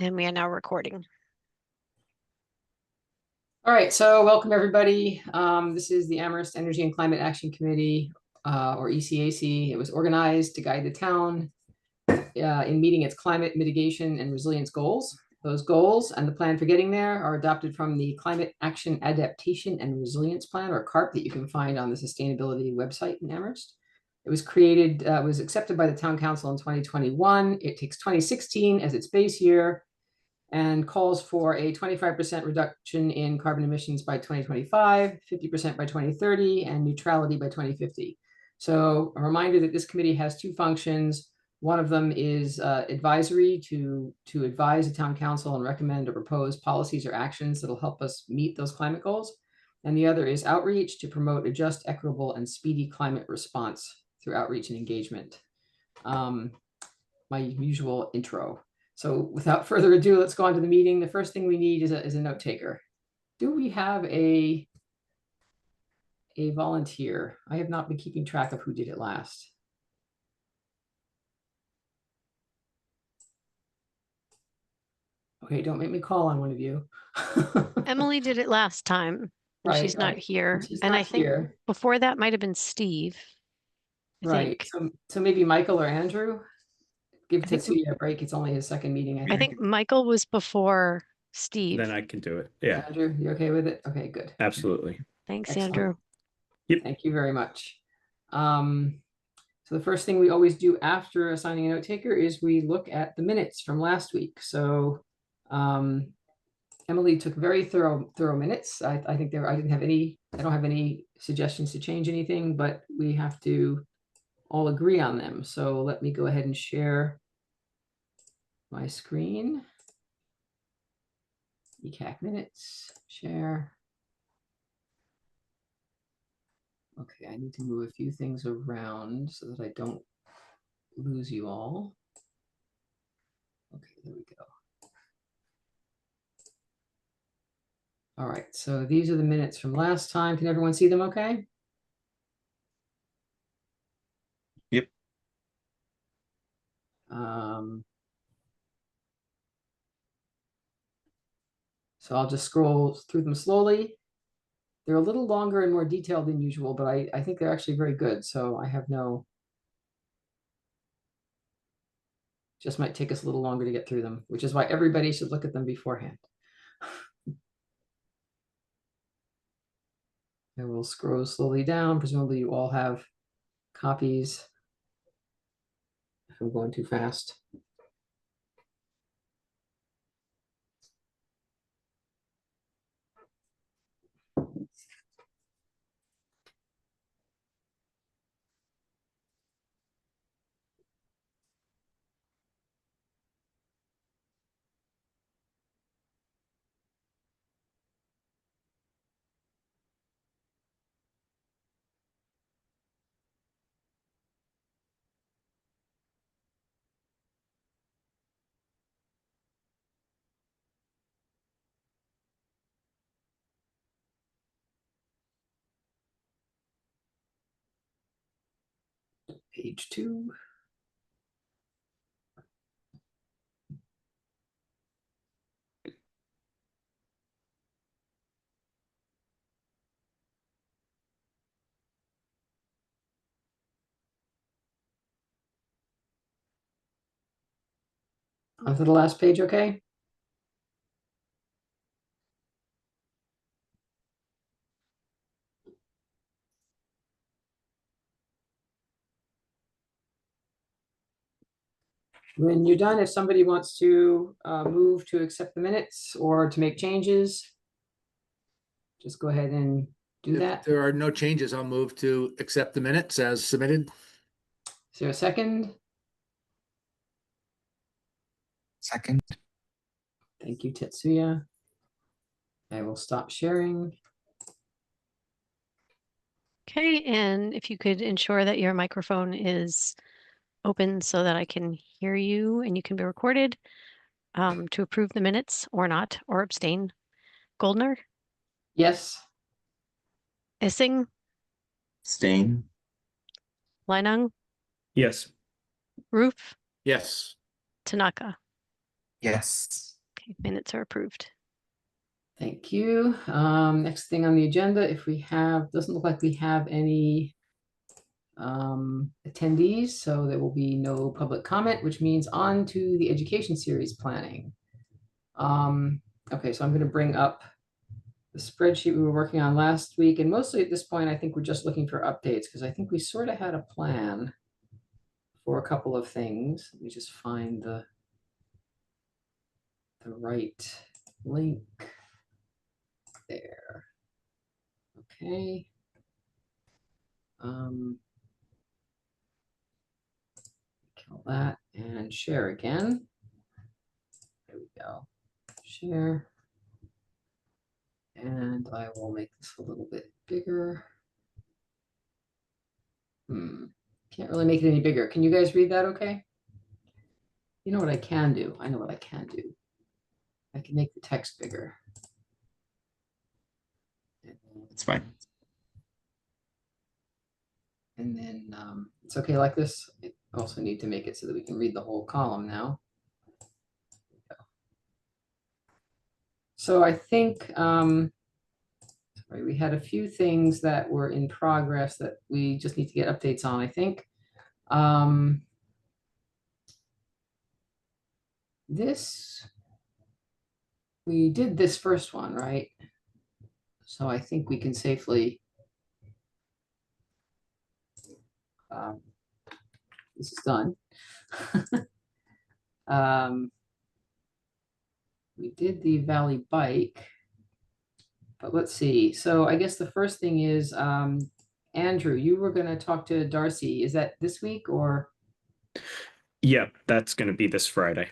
And we are now recording. All right, so welcome everybody. This is the Amherst Energy and Climate Action Committee, or ECAC. It was organized to guide the town in meeting its climate mitigation and resilience goals. Those goals and the plan for getting there are adopted from the Climate Action Adaptation and Resilience Plan, or CARP, that you can find on the sustainability website in Amherst. It was created, was accepted by the town council in 2021. It takes 2016 as its base year and calls for a 25% reduction in carbon emissions by 2025, 50% by 2030, and neutrality by 2050. So a reminder that this committee has two functions. One of them is advisory to advise the town council and recommend or propose policies or actions that'll help us meet those climate goals. And the other is outreach to promote a just, equitable, and speedy climate response through outreach and engagement. My usual intro. So without further ado, let's go on to the meeting. The first thing we need is a note taker. Do we have a volunteer? I have not been keeping track of who did it last. Okay, don't make me call on one of you. Emily did it last time. And Right, she's not right. here. She's And not I think here. before that might have been Steve. Right. So maybe Michael or Andrew. Give I think Tetsuya a break. It's only his second meeting, I think Michael was before Steve. Then I can do it. Yeah, Andrew, you okay with it? Okay, good. absolutely. Thanks, Excellent. Andrew. Yep. Thank you very much. So the first thing we always do after assigning a note taker is we look at the minutes from last week. So Emily took very thorough minutes. I think I don't have any suggestions to change anything, but we have to all agree on them. So let me go ahead and share my screen. ECAC minutes, share. Okay, I need to move a few things around so that I don't lose you all. Okay, there we go. All right, so these are the minutes from last time. Can everyone see them okay? Yep. So I'll just scroll through them slowly. They're a little longer and more detailed than usual, but I think they're actually very good. So I have just might take us a little longer to get through them, which is why everybody should look at them beforehand. I will scroll slowly down. Presumably you all have copies. If I'm going too fast. Page 2. On to the last page, okay? When you're done, if somebody wants to move to accept the minutes or to make changes, just go ahead and do If that. there are no changes, I'll move to accept the minutes as submitted. Is there a second? Second. Thank you, Tetsuya. I will stop sharing. Okay, and if you could ensure that your microphone is open so that I can hear you and you can be recorded to approve the minutes or not, or abstain. Goldner, Yes. Essing, Stain. Leinung, Yes. Roof, Yes. Tanaka. Yes. Okay, minutes are approved. Thank you. Next thing on the agenda, if we have, doesn't look like we have any attendees, so there will be no public comment, which means on to the education series planning. Okay, so I'm going to bring up the spreadsheet we were working on last week, and mostly at this point, I think we're just looking for updates because I think we sort of had a plan for a couple of things. Let me just find the right link there. Okay. Kill that and share again. There we go. Share. And I will make this a little bit bigger. Can't really make it any bigger. Can you guys read that okay? You know what I can do? I know what I can do. I can make the text bigger. It's fine. And then it's okay like this. I also need to make it so that we can read the whole column now. So I think sorry, we had a few things that were in progress that we just need to get updates on, I think. We did this first one, right? So I think we can safely this is done. We did the Valley Bike, but let's see. So I guess the first thing is, Andrew, you were going to talk to Darcy. Is that this week or? Yeah, that's going to be this Friday.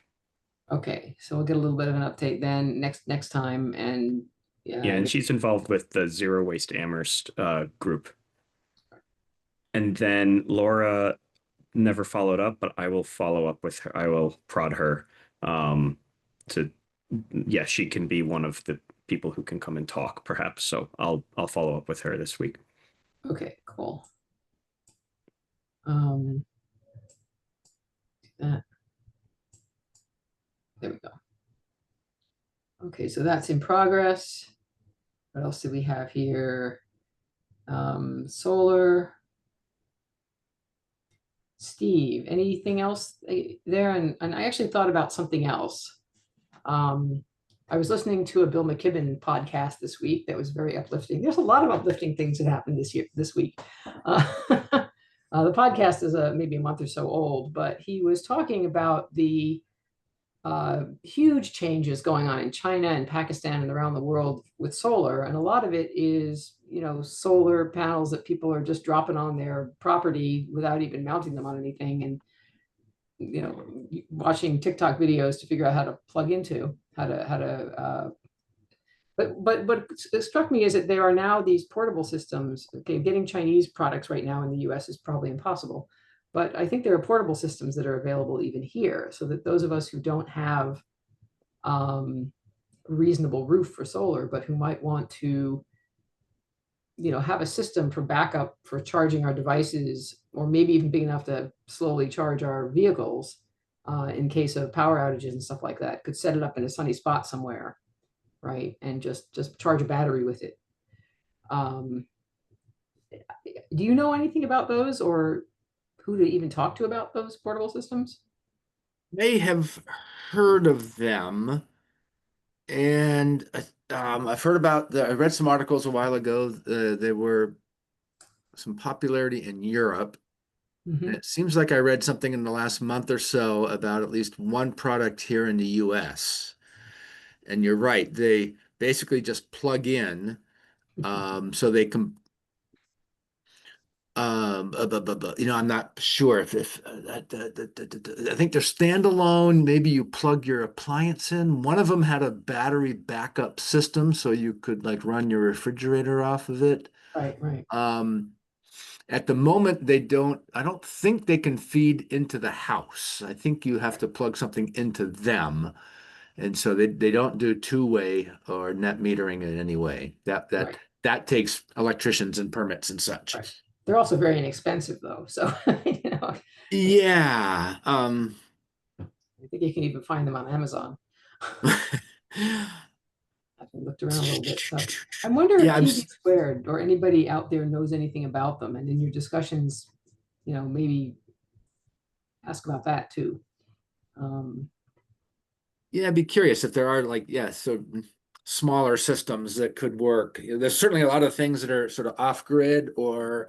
Okay, so we'll get a little bit of an update then next time, and Yeah, and she's involved with the Zero Waste Amherst group. And then Laura never followed up, but I will follow up with her. I will prod her yeah, she can be one of the people who can come and talk perhaps. So I'll follow up with her this week. Okay, cool. There we go. Okay, so that's in progress. What else do we have here? Solar. Steve, anything else there? And I actually thought about something else. I was listening to a Bill McKibben podcast this week that was very uplifting. There's a lot of uplifting things that happened this week. The podcast is maybe a month or so old, but he was talking about the huge changes going on in China and Pakistan and around the world with solar. And a lot of it is, solar panels that people are just dropping on their property without even mounting them on anything. And, watching TikTok videos to figure out how to plug into, but it struck me is that there are now these portable systems. Okay, getting Chinese products right now in the US is probably impossible. But I think there are portable systems that are available even here, so that those of us who don't have a reasonable roof for solar, but who might want to, have a system for backup for charging our devices, or maybe even big enough to slowly charge our vehicles in case of power outages and stuff like that, could set it up in a sunny spot somewhere, right? And just charge a battery with it. Do you know anything about those, or who to even talk to about those portable systems? May have heard of them, and I've heard about I read some articles a while ago. There were some popularity in Europe. Mhm. And it seems like I read something in the last month or so about at least one product here in the US. And you're right, they basically just plug in, so they can I'm not sure if I think they're standalone. Maybe you plug your appliance in. One of them had a battery backup system, so you could like run your refrigerator off of it. Right. At the moment, I don't think they can feed into the house. I think you have to plug something into them. And so they don't do two-way or net metering in any way. Right. That takes electricians and permits and such. Right. They're also very inexpensive though. So, Yeah. I think you can even find them on Amazon. I've looked around a little bit. So I wonder Yeah, if PV squared or anybody out there knows anything about them, and in your discussions, maybe ask about that too. Yeah, I'd be curious if there are so smaller systems that could work. There's certainly a lot of things that are sort of off-grid or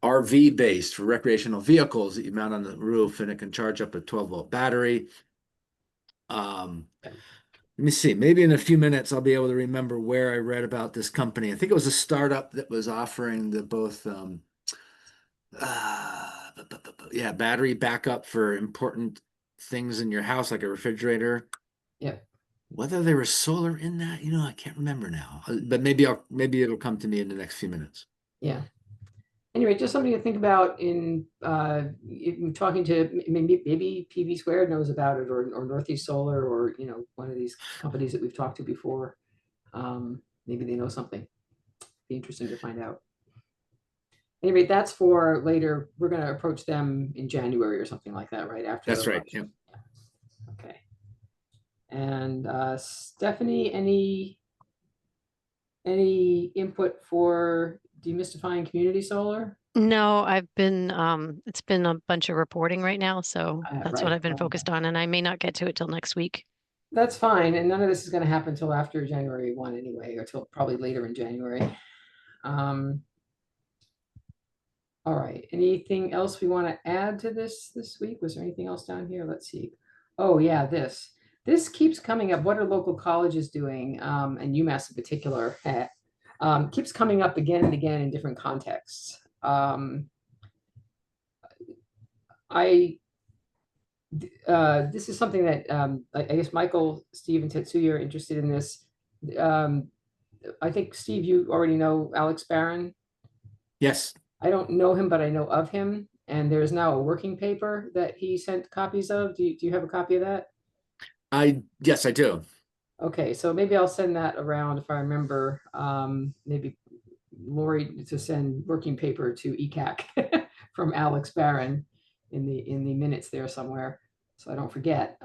RV based for recreational vehicles that you mount on the roof and it can charge up a 12-volt battery. Let me see, maybe in a few minutes I'll be able to remember where I read about this company. I think it was a startup that was offering the both battery backup for important things in your house, like a refrigerator. Yeah. Whether there was solar in that, I can't remember now. But maybe it'll come to me in the next few minutes. Yeah. Anyway, just something to think about in talking to maybe PV Squared knows about it, or Northeast Solar, or one of these companies that we've talked to before. Maybe they know something. Be interesting to find out. Anyway, that's for later. We're going to approach them in January or something like that, right after. That's right. Yeah. Okay. And Stephanie, any input for demystifying community solar? No, I've been, it's been a bunch of reporting right now, so that's what Right. I've been focused on, and I may not get to it till next week. That's fine, and none of this is going to happen until after January 1 anyway, or till probably later in January. All right, anything else we want to add to this week? Was there anything else down here? Let's see. Oh yeah, this keeps coming up. What are local colleges doing, and UMass in particular, keeps coming up again and again in different contexts. This is something that I guess Michael, Steve, and Tetsuya are interested in this. I think, Steve, you already know Alex Barron. Yes. I don't know him, but I know of him. And there's now a working paper that he sent copies of. Do you have a copy of that? Yes, I do. Okay, so maybe I'll send that around if I remember. Maybe Lori to send working paper to ECAC from Alex Barron in the minutes there somewhere, so I don't forget.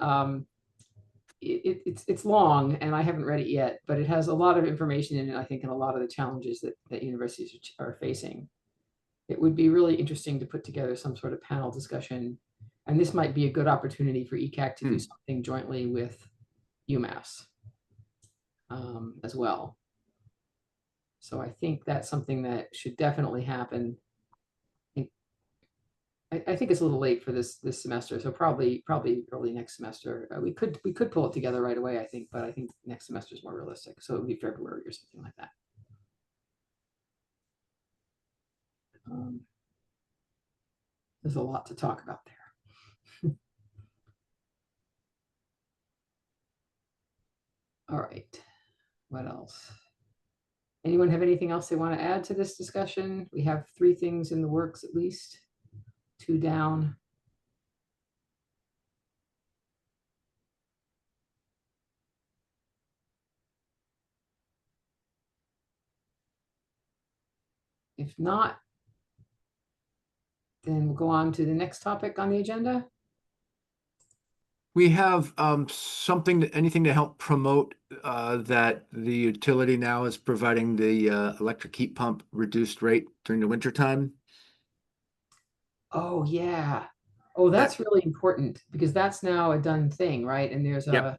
It's long and I haven't read it yet, but it has a lot of information in it, I think, and a lot of the challenges that universities are facing. It would be really interesting to put together some sort of panel discussion, and this might be a good opportunity for ECAC to do something jointly with UMass as well. So I think that's something that should definitely happen. I think it's a little late for this semester, so probably early next semester. We could pull it together right away, I think, but I think next semester is more realistic. So it would be February or something like that. There's a lot to talk about there. All right, what else? Anyone have anything else they want to add to this discussion? We have 3 things in the works, at least 2 down. If not, then we'll go on to the next topic on the agenda. We have anything to help promote that the utility now is providing the electric heat pump reduced rate during the winter time. Oh yeah. Oh, that's really important because that's now a done thing, right? And there's a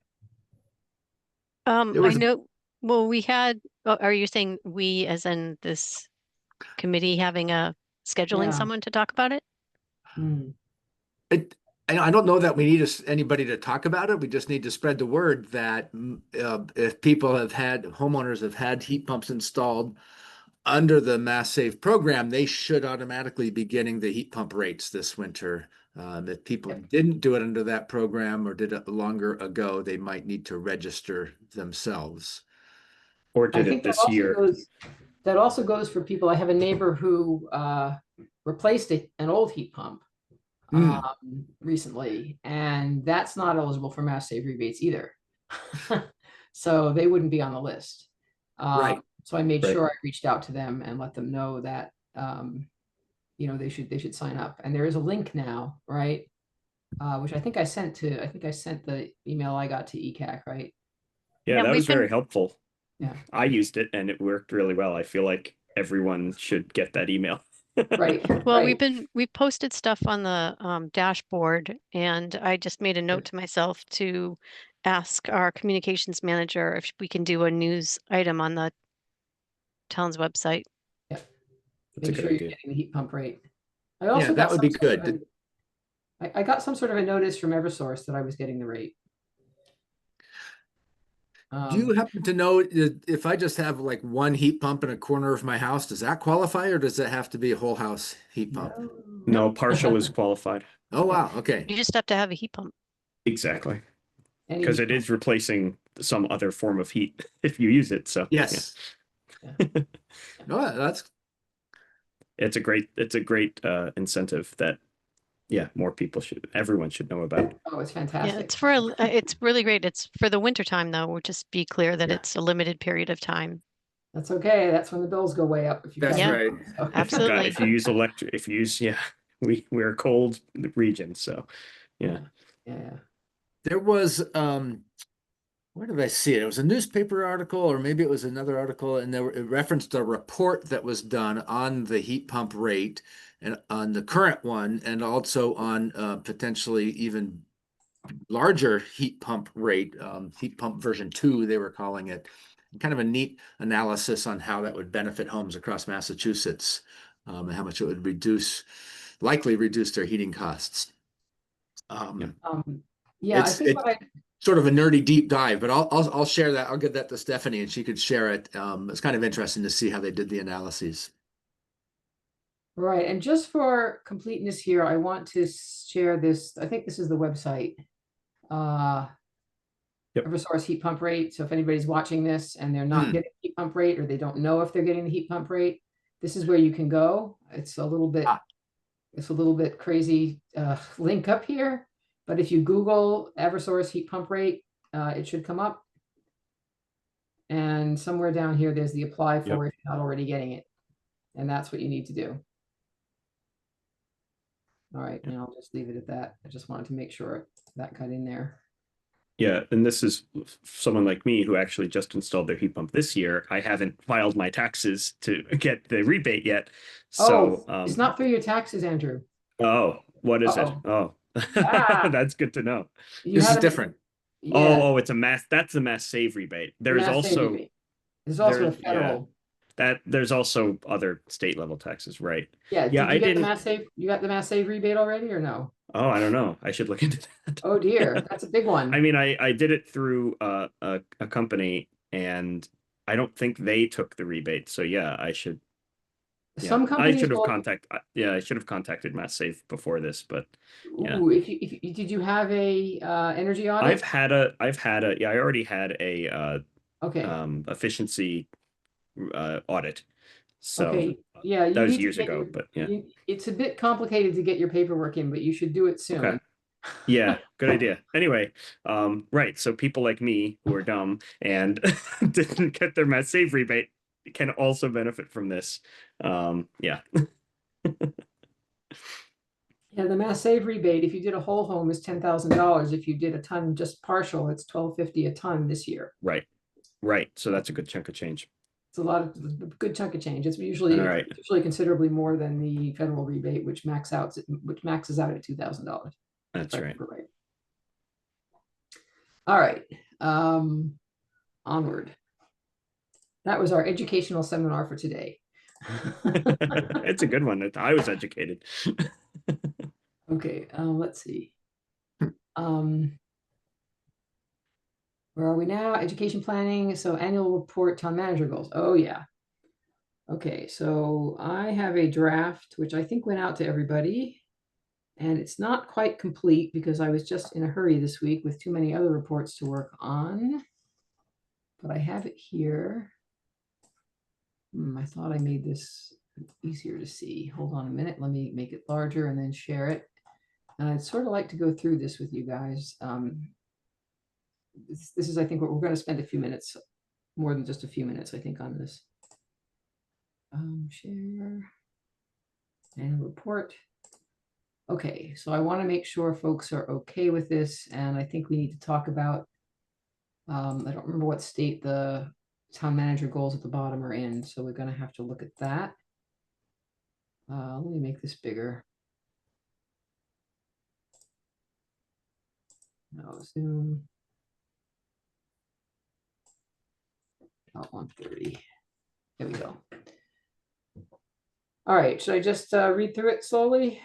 I know, well, we had, are you saying we, as in this committee, having scheduling someone to talk about it? I don't know that we need anybody to talk about it. We just need to spread the word that if homeowners have had heat pumps installed under the Mass Save program, they should automatically be getting the heat pump rates this winter. If people didn't do it under that program or did it longer ago, they might need to register themselves. Or did it this year? That also goes for people. I have a neighbor who replaced an old heat pump recently, and that's not eligible for Mass Save rebates either. So they wouldn't be on the list. Right. So I made sure I reached out to them and let them know that they should sign up. And there is a link now, right? Which I think I sent the email I got to ECAC, right? Yeah, Yeah, that we've was very been- helpful. Yeah. I used it and it worked really well. I feel like everyone should get that email. Right. Well, right. we've posted stuff on the dashboard, and I just made a note to myself to ask our communications manager if we can do a news item on the town's website. That's a Make good sure you're idea. getting the heat pump rate. I Yeah, also that got would some be sort of good. I got some sort of a notice from Eversource that I was getting the rate. Do you happen to know if I just have like one heat pump in a corner of my house, does that qualify or does it have to be a whole house heat pump? No, partial is qualified. Oh, wow. Okay. You just have to have a heat pump. Exactly. Any Because heat it is replacing some other form of heat if you use it. So Yes. No, that's it's a great incentive that more people everyone should know about. Oh, it's Yeah, fantastic. it's for it's really great. It's for the winter time though. We'll just be clear that Yeah. it's a limited period of time. That's okay. That's when the bills go way up. If you that's Yeah. right. Absolutely. If you use we're a cold region, so yeah. Yeah. There was where did I see it? It was a newspaper article, or maybe it was another article, and it referenced a report that was done on the heat pump rate and on the current one, and also on potentially even larger heat pump rate, heat pump version 2, they were calling it. Kind of a neat analysis on how that would benefit homes across Massachusetts, and how much it would likely reduce their heating costs. Yeah, I It's think what I sort of a nerdy deep dive, but I'll share that. I'll give that to Stephanie and she could share it. It's kind of interesting to see how they did the analyses. right. And just for completeness here, I want to share this. I think this is the website. Yep. Eversource heat pump rate. So if anybody's watching this and they're not getting heat pump rate, or they don't know if they're getting the heat pump rate, this is where you can go. It's a little bit crazy link up here, but if you Google Eversource heat pump rate, it should come up. And somewhere down here, there's the apply for if you're not already getting it. And that's what you need to do. All right, and I'll just leave it at that. I just wanted to make sure that got in there. Yeah, and this is someone like me who actually just installed their heat pump this year. I haven't filed my taxes to get the rebate yet. So it's not through your taxes, Andrew. oh, what is it? Oh, that's good to know. This is different. Yeah, Oh, it's that's the Mass Save rebate. There's also a federal. There's also other state level taxes, right? Yeah, Yeah, did you get the Mass Save? You got the Mass Save rebate already, or no? Oh, I don't know. I should look into that. Oh dear, that's a big one. I mean, I did it through a company, and I don't think they took the rebate. So yeah, I should. Some I companies should have will. I should have contacted Mass Save before this, but yeah. Ooh, did you have a energy audit? I've had a I already had a Okay. efficiency audit. So Okay. Yeah, you that was need to years get ago, your- but yeah. It's a bit complicated to get your paperwork in, but you should do it soon. Okay. Yeah, good idea. Anyway, right. So people like me who are dumb and didn't get their Mass Save rebate can also benefit from this. Yeah. Yeah, the Mass Save rebate, if you did a whole home, is $10,000. If you did a ton just partial, it's $12.50 a ton this year. Right. Right. So that's a good chunk of change. It's a good chunk of change. It's usually All right. considerably more than the federal rebate, which maxes out at $2,000. That's right. Right. All right. Onward. That was our educational seminar for today. It's a good one. I was educated. Okay, let's see. Where are we now? Education planning. So annual report, town manager goals. Oh yeah. Okay, so I have a draft, which I think went out to everybody. And it's not quite complete because I was just in a hurry this week with too many other reports to work on. But I have it here. I thought I made this easier to see. Hold on a minute. Let me make it larger and then share it. And I'd sort of like to go through this with you guys. This is, I think, what we're going to spend a few minutes, more than just a few minutes, I think, on this. Share and report. Okay, so I want to make sure folks are okay with this, and I think we need to talk about I don't remember what state the town manager goals at the bottom are in, so we're gonna have to look at that. Let me make this bigger. No, zoom. About 130. There we go. All right, should I just read through it slowly?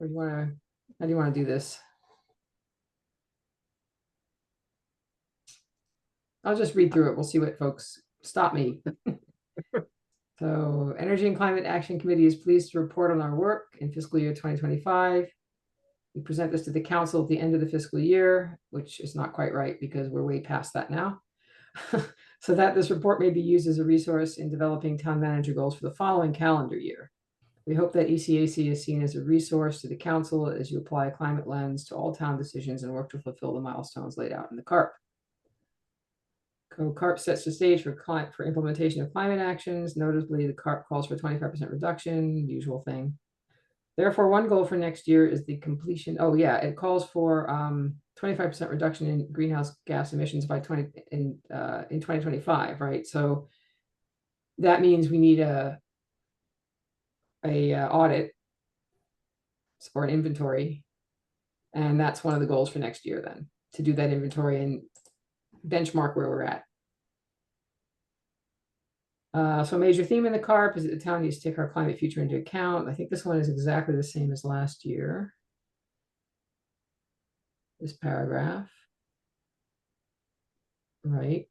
Or do you wanna, how do you wanna do this? I'll just read through it. We'll see what folks stop me. So Energy and Climate Action Committee is pleased to report on our work in fiscal year 2025. We present this to the council at the end of the fiscal year, which is not quite right because we're way past that now. So that this report may be used as a resource in developing town manager goals for the following calendar year. We hope that ECAC is seen as a resource to the council as you apply a climate lens to all town decisions and work to fulfill the milestones laid out in the CARP. CARP sets the stage for implementation of climate actions. Notably, the CARP calls for 25% reduction, usual thing. Therefore, one goal for next year is the completion. Oh yeah, it calls for 25% reduction in greenhouse gas emissions by 2025, right? So that means we need a audit or an inventory, and that's one of the goals for next year. Then to do that inventory and benchmark where we're at. So a major theme in the CARP is that the town needs to take our climate future into account. I think this one is exactly the same as last year. This paragraph. Right.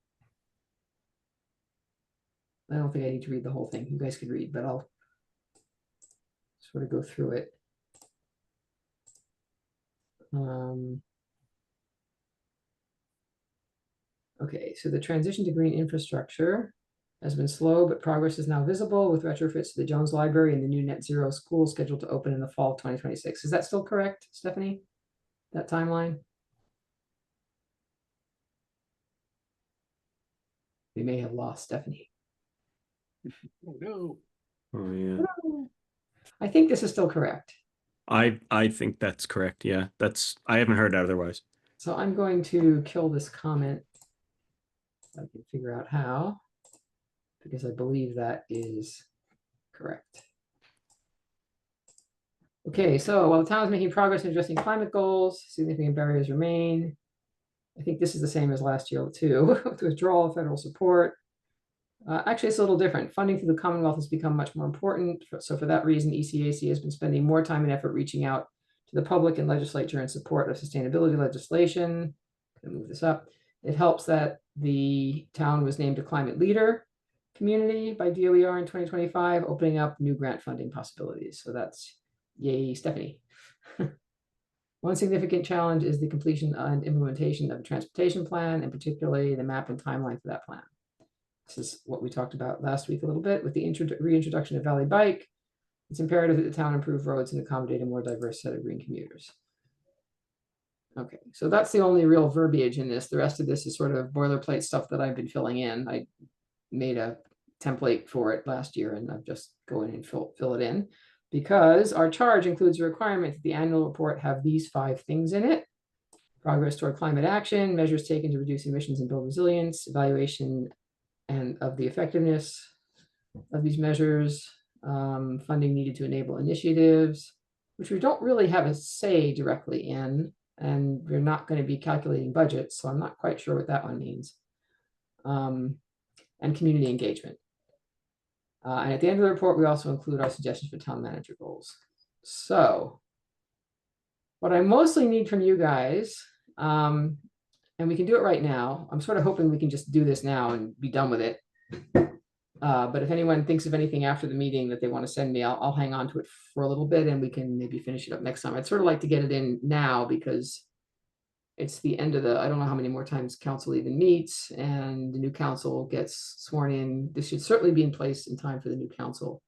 I don't think I need to read the whole thing. You guys could read, but I'll sort of go through it. Okay, so the transition to green infrastructure has been slow, but progress is now visible with retrofits to the Jones Library and the new net zero school scheduled to open in the fall of 2026. Is that still correct, Stephanie? That timeline? We may have lost Stephanie. Oh, no. Oh yeah. I think this is still correct. I think that's correct. Yeah, I haven't heard otherwise. So I'm going to kill this comment. I can figure out how, because I believe that is correct. Okay, so while the town is making progress in addressing climate goals, significant barriers remain. I think this is the same as last year too, with withdrawal of federal support. Actually, it's a little different. Funding through the Commonwealth has become much more important. So for that reason, ECAC has been spending more time and effort reaching out to the public and legislature in support of sustainability legislation. I'm gonna move this up. It helps that the town was named a climate leader community by DOER in 2025, opening up new grant funding possibilities. So that's yay, Stephanie. One significant challenge is the completion and implementation of a transportation plan, and particularly the map and timeline for that plan. This is what we talked about last week a little bit with the reintroduction of Valley Bike. It's imperative that the town improve roads and accommodate a more diverse set of green commuters. Okay, so that's the only real verbiage in this. The rest of this is sort of boilerplate stuff that I've been filling in. I made a template for it last year and I've just go in and fill it in, because our charge includes a requirement that the annual report have these 5 things in it: progress toward climate action, measures taken to reduce emissions and build resilience, evaluation and of the effectiveness of these measures, funding needed to enable initiatives, which we don't really have a say directly in, and we're not going to be calculating budgets, so I'm not quite sure what that one means, and community engagement. And at the end of the report, we also include our suggestions for town manager goals. So what I mostly need from you guys, and we can do it right now. I'm sort of hoping we can just do this now and be done with it. But if anyone thinks of anything after the meeting that they want to send me, I'll hang on to it for a little bit and we can maybe finish it up next time. I'd sort of like to get it in now because it's the end of the, I don't know how many more times council even meets, and the new council gets sworn in. This should certainly be in place in time for the new council.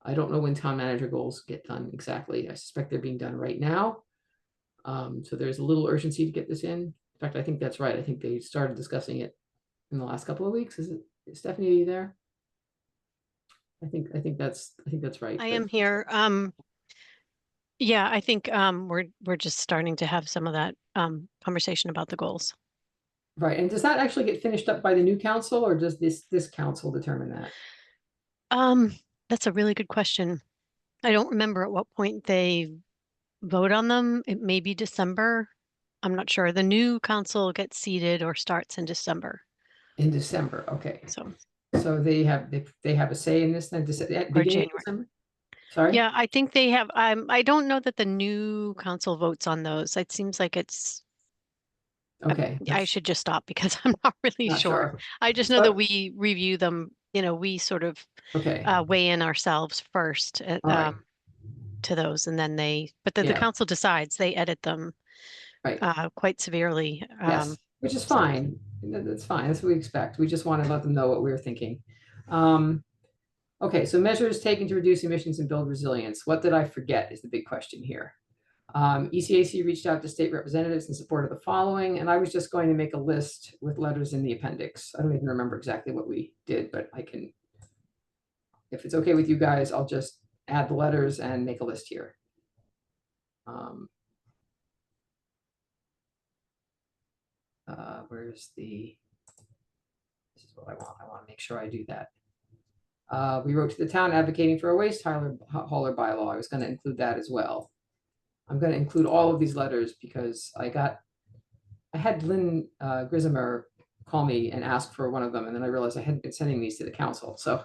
I don't know when town manager goals get done exactly. I suspect they're being done right now. So there's a little urgency to get this in. In fact, I think that's right. I think they started discussing it in the last couple of weeks. Is it, Stephanie, are you there? I think that's right. I am here. Yeah, I think we're just starting to have some of that conversation about the goals. Right, and does that actually get finished up by the new council, or does this council determine that? That's a really good question. I don't remember at what point they vote on them. It may be December. I'm not sure. The new council gets seated or starts in December. In December, okay. So, So they have a say in this then, at beginning of January. December? Sorry? yeah, I think they have, I don't know that the new council votes on those. It seems like it's, Okay. I that's should just stop because I'm not really not sure. sure. I just know So- that we review them, we sort of Okay, weigh in ourselves first all right, to those and then but the Yeah. council decides, they edit them right, quite severely. yes, which is so- fine. That's fine, that's what we expect. We just want to let them know what we're thinking. Okay, so measures taken to reduce emissions and build resilience. What did I forget is the big question here. ECAC reached out to state representatives in support of the following, and I was just going to make a list with letters in the appendix. I don't even remember exactly what we did, but I can, if it's okay with you guys, I'll just add the letters and make a list here. Where's this is what I want. I want to make sure I do that. We wrote to the town advocating for a waste hauler bylaw. I was going to include that as well. I'm going to include all of these letters because I had Lynn Grismer call me and ask for one of them, and then I realized I hadn't been sending these to the council. So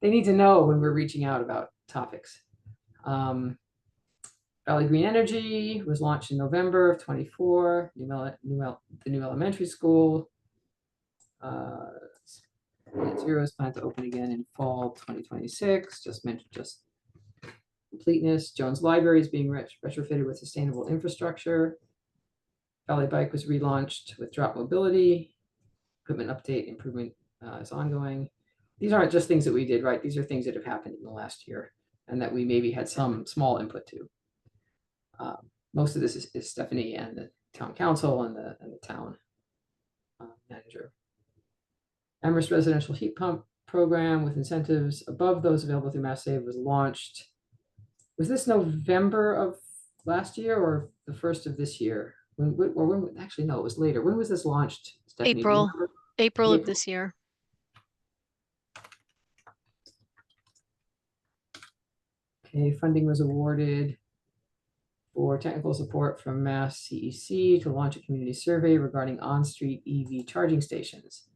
they need to know when we're reaching out about topics. Valley Green Energy was launched in November of 24, the new elementary school. Net Zero is planned to open again in fall 2026. Just mentioned completeness. Jones Library is being retrofitted with sustainable infrastructure. Valley Bike was relaunched with drop mobility. Equipment update improvement is ongoing. These aren't just things that we did, right? These are things that have happened in the last year and that we maybe had some small input to. Most of this is Stephanie and the town council and the town manager. Amherst residential heat pump program with incentives above those available through Mass Save was launched. Was this November of last year or the first of this year? Actually, no, it was later. When was this launched, Stephanie? Do you April remember? of April. this year. Okay, funding was awarded for technical support from Mass CEC to launch a community survey regarding on-street EV charging stations.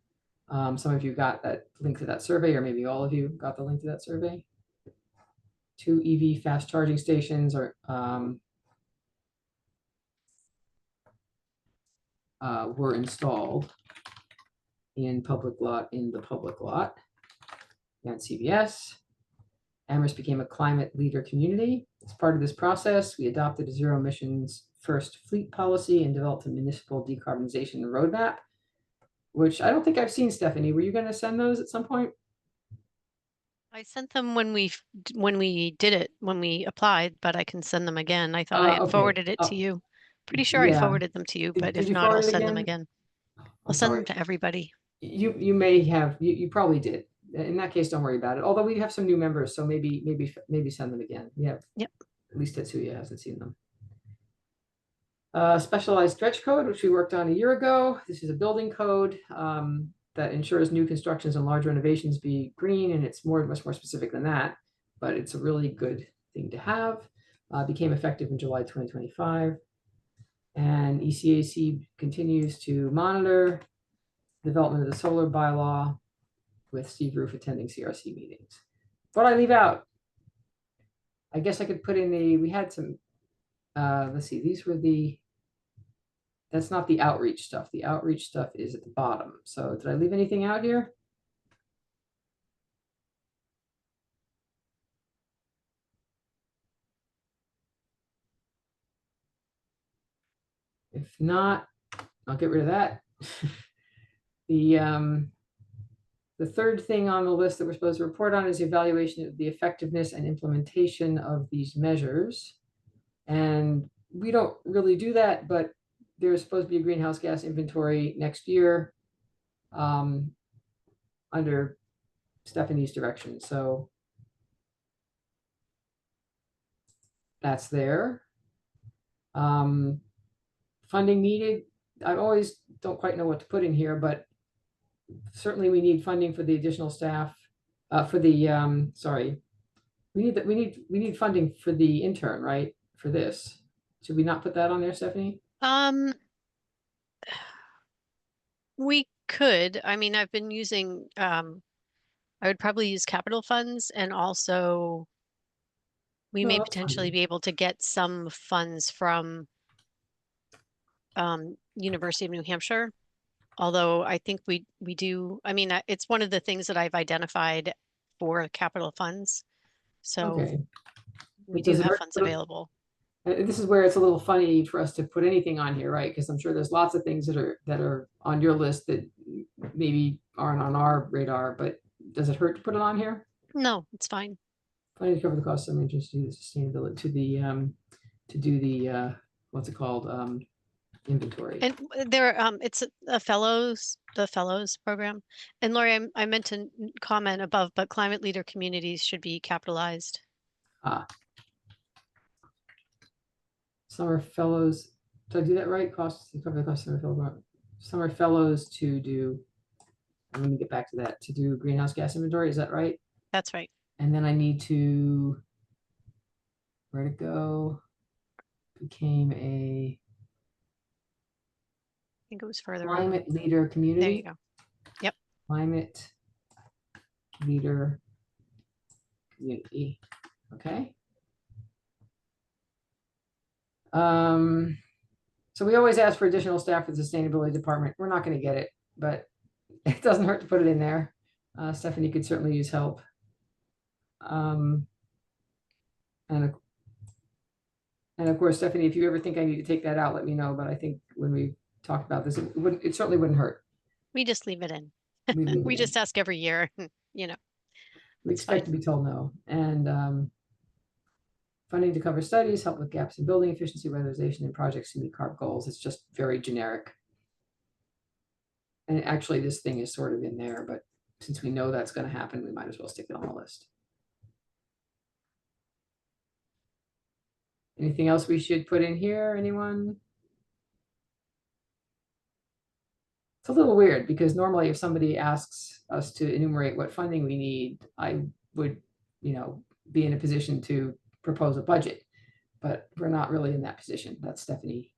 Some of you got that link to that survey, or maybe all of you got the link to that survey. 2 EV fast charging stations are were installed in the public lot and CVS. Amherst became a climate leader community. As part of this process, we adopted a zero emissions first fleet policy and developed a municipal decarbonization roadmap, which I don't think I've seen. Stephanie, were you going to send those at some point? I sent them when we did it, when we applied, but I can send them again. I thought I had Okay. forwarded it to you. Pretty sure I Yeah. forwarded them to you, but Did if you not, I'll forward it send them again? again. I'll I'm send sorry. them to everybody. You may have, you probably did. In that case, don't worry about it. Although we have some new members, so maybe send them again. Yeah. Yep. At least Tetsuya hasn't seen them. Specialized stretch code, which we worked on a year ago. This is a building code that ensures new constructions and large renovations be green, and it's much more specific than that, but it's a really good thing to have. Became effective in July 2025. And ECAC continues to monitor development of the solar bylaw with Steve Roof attending CRC meetings. What I leave out? I guess I could put in we had some, let's see, that's not the outreach stuff. The outreach stuff is at the bottom. So did I leave anything out here? If not, I'll get rid of that. The third thing on the list that we're supposed to report on is the evaluation of the effectiveness and implementation of these measures. And we don't really do that, but there's supposed to be a greenhouse gas inventory next year under Stephanie's direction. So that's there. Funding needed. I've always don't quite know what to put in here, but certainly we need funding for the additional staff, for the, sorry. We need funding for the intern, right? For this. Should we not put that on there, Stephanie? We could, I mean, I've been using, I would probably use capital funds, and also we No, may that's potentially fine. be able to get some funds from University of New Hampshire. Although I think we do, I mean, it's one of the things that I've identified for capital funds. So Okay. we Does do it have hurt funds to put- available. This is where it's a little funny for us to put anything on here, right? Because I'm sure there's lots of things that are on your list that maybe aren't on our radar, but does it hurt to put it on here? No, it's fine. Funding to cover the cost of interest to the sustainability, to do the, what's it called? Inventory. And there, it's the fellows program. And Lori, I meant to comment above, but climate leader communities should be capitalized. Summer fellows, did I do that right? Costs to cover the cost of summer fellows to do, let me get back to that, to do greenhouse gas inventory, is that right? That's right. And then I need to, where to go? Became a I think it was further on. climate leader community. There you go. Yep. Climate leader community, okay. So we always ask for additional staff for the sustainability department. We're not going to get it, but it doesn't hurt to put it in there. Stephanie could certainly use help. And of course, Stephanie, if you ever think I need to take that out, let me know. But I think when we talked about this, it certainly wouldn't hurt. We just leave it in. We leave We it in. just ask every year, you know. We expect to be told no. And funding to cover studies, help with gaps in building efficiency, weatherization, and projects to meet CARB goals. It's just very generic. And actually, this thing is sort of in there, but since we know that's going to happen, we might as well stick it on the list. Anything else we should put in here? Anyone? It's a little weird because normally if somebody asks us to enumerate what funding we need, I would, be in a position to propose a budget, but we're not really in that position. That's Stephanie.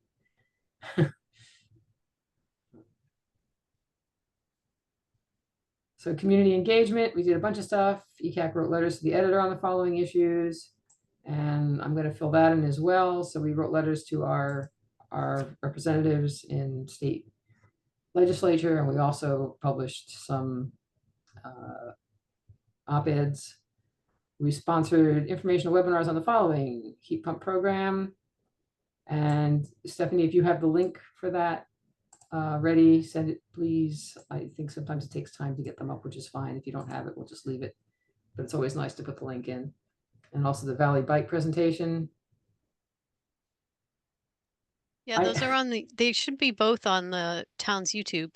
So community engagement, we did a bunch of stuff. ECAC wrote letters to the editor on the following issues, and I'm going to fill that in as well. So we wrote letters to our representatives in state legislature, and we also published some op-eds. We sponsored informational webinars on the following: heat pump program. And Stephanie, if you have the link for that ready, send it, please. I think sometimes it takes time to get them up, which is fine. If you don't have it, we'll just leave it. But it's always nice to put the link in. And also the Valley Bike presentation. Yeah, those are on they should be both on the town's YouTube.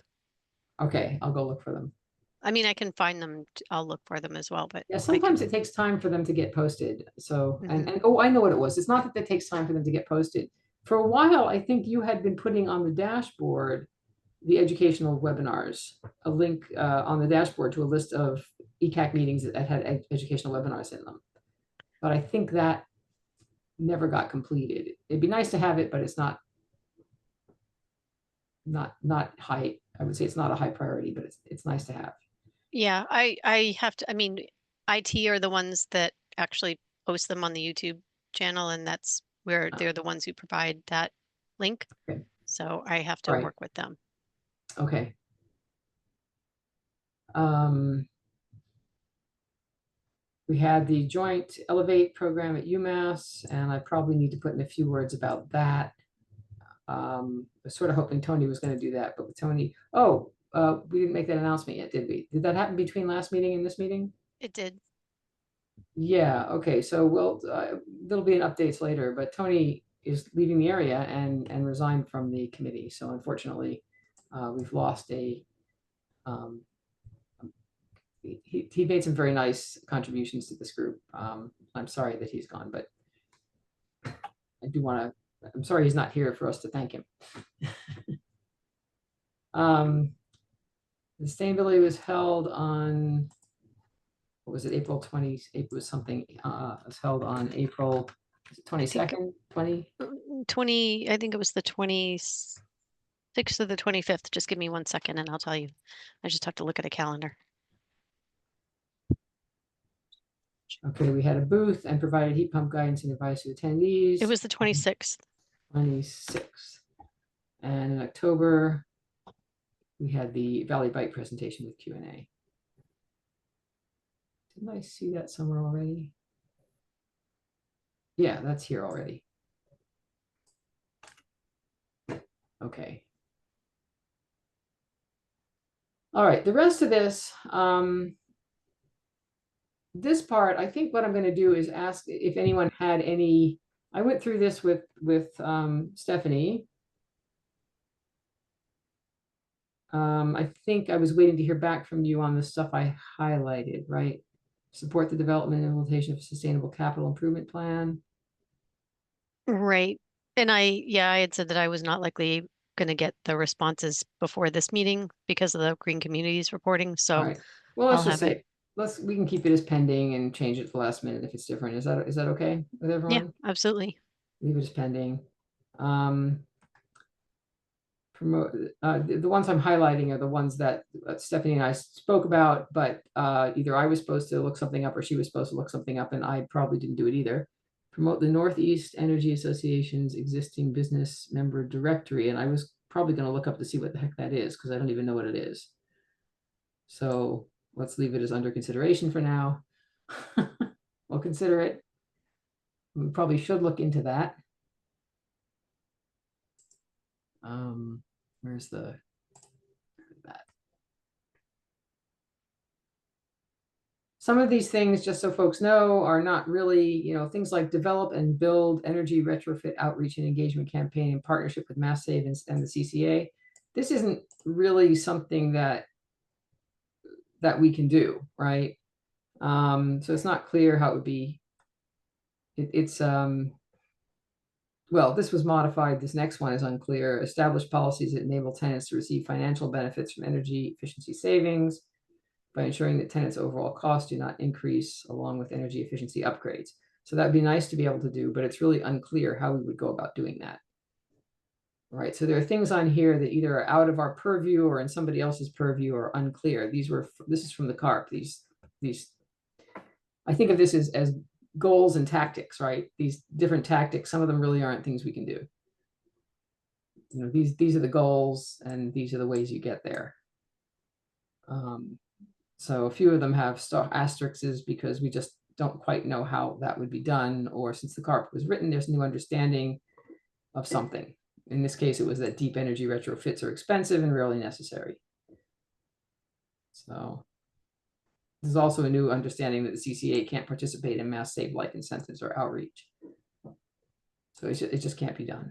Okay, I'll go look for them. I mean, I can find them. I'll look for them as well, but Yeah, sometimes it takes time for them to get posted. So, Mhm. and oh, I know what it was. It's not that it takes time for them to get posted. For a while, I think you had been putting on the dashboard the educational webinars, a link on the dashboard to a list of ECAC meetings that had educational webinars in them. But I think that never got completed. It'd be nice to have it, but it's not high. I would say it's not a high priority, but it's nice to have. yeah, I have to, I mean, IT are the ones that actually post them on the YouTube channel, and that's where they're the ones who provide that link. Okay. So I have to Right. work with them. Okay. We had the joint Elevate program at UMass, and I probably need to put in a few words about that. I was sort of hoping Tony was going to do that, but with Tony, we didn't make that announcement yet, did we? Did that happen between last meeting and this meeting? It did. Yeah, okay, so there'll be an updates later, but Tony is leaving the area and resigned from the committee. So unfortunately, we've lost a, he made some very nice contributions to this group. I'm sorry that he's gone, but I'm sorry he's not here for us to thank him. The sustainability was held on, what was it, April 20, it was something, it was held on April 22nd, 20? 20, I think it was the 26th or the 25th. Just give me 1 second and I'll tell you. I just have to look at a calendar. Okay, we had a booth and provided heat pump guidance and advice to attendees. It was the 26th. 26th. And in October, we had the Valley Bike presentation with Q&A. Didn't I see that somewhere already? Yeah, that's here already. Okay. All right, the rest of this, this part, I think what I'm going to do is ask if anyone had any. I went through this with Stephanie. I think I was waiting to hear back from you on the stuff I highlighted, right? Support the development and implementation of a sustainable capital improvement plan. Right. And I had said that I was not likely going to get the responses before this meeting because of the Green Communities reporting. All So right. Well, let's I'll just have say, we can keep it as pending and change it at the last minute if it's different. Is that okay with yeah, everyone? absolutely. Leave it as pending. Promote the ones I'm highlighting are the ones that Stephanie and I spoke about, but either I was supposed to look something up or she was supposed to look something up, and I probably didn't do it either. Promote the Northeast Energy Association's existing business member directory, and I was probably going to look up to see what the heck that is because I don't even know what it is. So let's leave it as under consideration for now. We'll consider it. We probably should look into that. Where's that? Some of these things, just so folks know, are not really, things like develop and build energy retrofit outreach and engagement campaign in partnership with Mass Save and the CCA. This isn't really something that we can do, right? So it's not clear how it would be. Well, this was modified. This next one is unclear. Establish policies that enable tenants to receive financial benefits from energy efficiency savings by ensuring that tenants' overall costs do not increase along with energy efficiency upgrades. So that'd be nice to be able to do, but it's really unclear how we would go about doing that. Right, so there are things on here that either are out of our purview or in somebody else's purview or unclear. This is from the CARP. These I think of this as goals and tactics, right? These different tactics, some of them really aren't things we can do. These are the goals and these are the ways you get there. So a few of them have asterisks because we just don't quite know how that would be done, or since the CARP was written, there's new understanding of something. In this case, it was that deep energy retrofits are expensive and rarely necessary. So there's also a new understanding that the CCA can't participate in Mass Save-like incentives or outreach. So it just can't be done.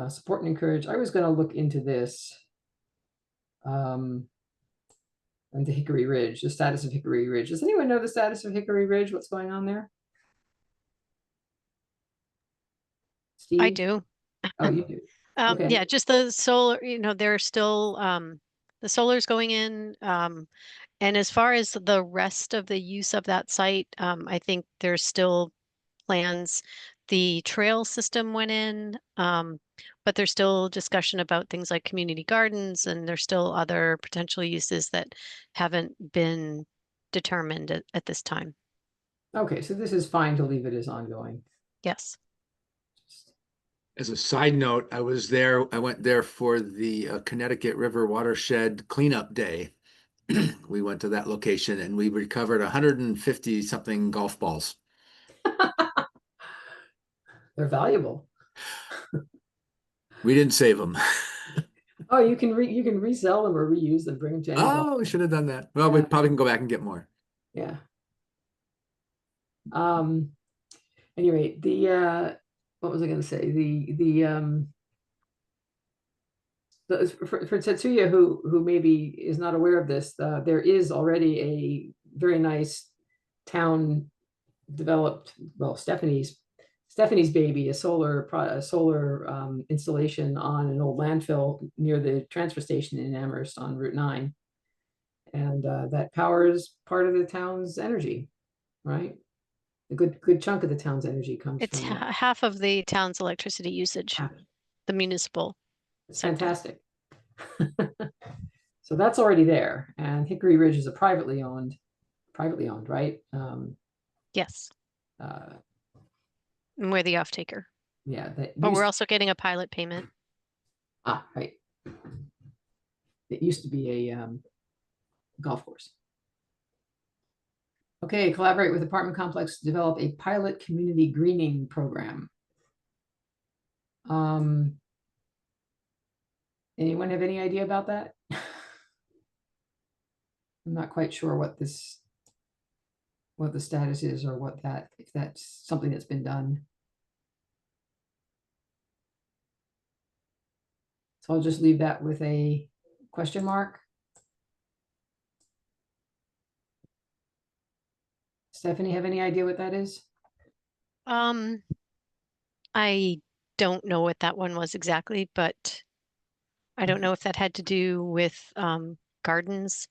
Support and encourage. I was going to look into this. And to Hickory Ridge, the status of Hickory Ridge. Does anyone know the status of Hickory Ridge? What's going on there? Steve? I do. Oh, you do. Okay. Yeah, just the solar, they're still, the solar's going in. And as far as the rest of the use of that site, I think there's still plans. The trail system went in, but there's still discussion about things like community gardens, and there's still other potential uses that haven't been determined at this time. Okay, so this is fine to leave it as ongoing. Yes. As a side note, I went there for the Connecticut River Watershed Cleanup Day. We went to that location and we recovered 150 something golf balls. They're valuable. We didn't save them. Oh, you can resell them or reuse them, bring them to any Oh, we should have done that. Well, we Yeah. probably can go back and get more. Yeah. Anyway, what was I going to say? For Tetsuya, who maybe is not aware of this, there is already a very nice town developed. Well, Stephanie's Stephanie's baby, a solar installation on an old landfill near the transfer station in Amherst on Route 9. And that powers part of the town's energy, right? A good chunk of the town's energy comes It's from that. half of the town's electricity usage, the municipal. It's sector. fantastic. So that's already there. And Hickory Ridge is a privately owned, right? Yes, Uh, and we're the off-taker. yeah. But we're also getting a pilot payment. Right. It used to be a golf course. Okay, collaborate with apartment complex to develop a pilot community greening program. Anyone have any idea about that? I'm not quite sure what the status is or if that's something that's been done. So I'll just leave that with a question mark. Stephanie, have any idea what that is? I don't know what that one was exactly, but I don't know if that had to do with gardens.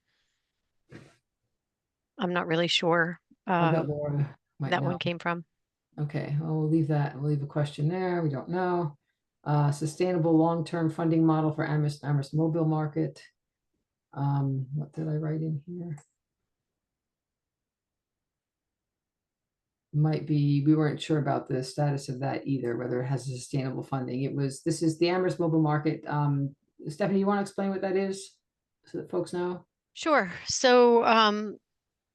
I'm not really sure I'll bet Laura might that know. one came from. Okay, well, we'll leave that. We'll leave a question there. We don't know. Sustainable long-term funding model for Amherst Mobile Market. What did I write in here? Might be, we weren't sure about the status of that either, whether it has sustainable funding. This is the Amherst Mobile Market. Stephanie, you want to explain what that is so that folks know? Sure. So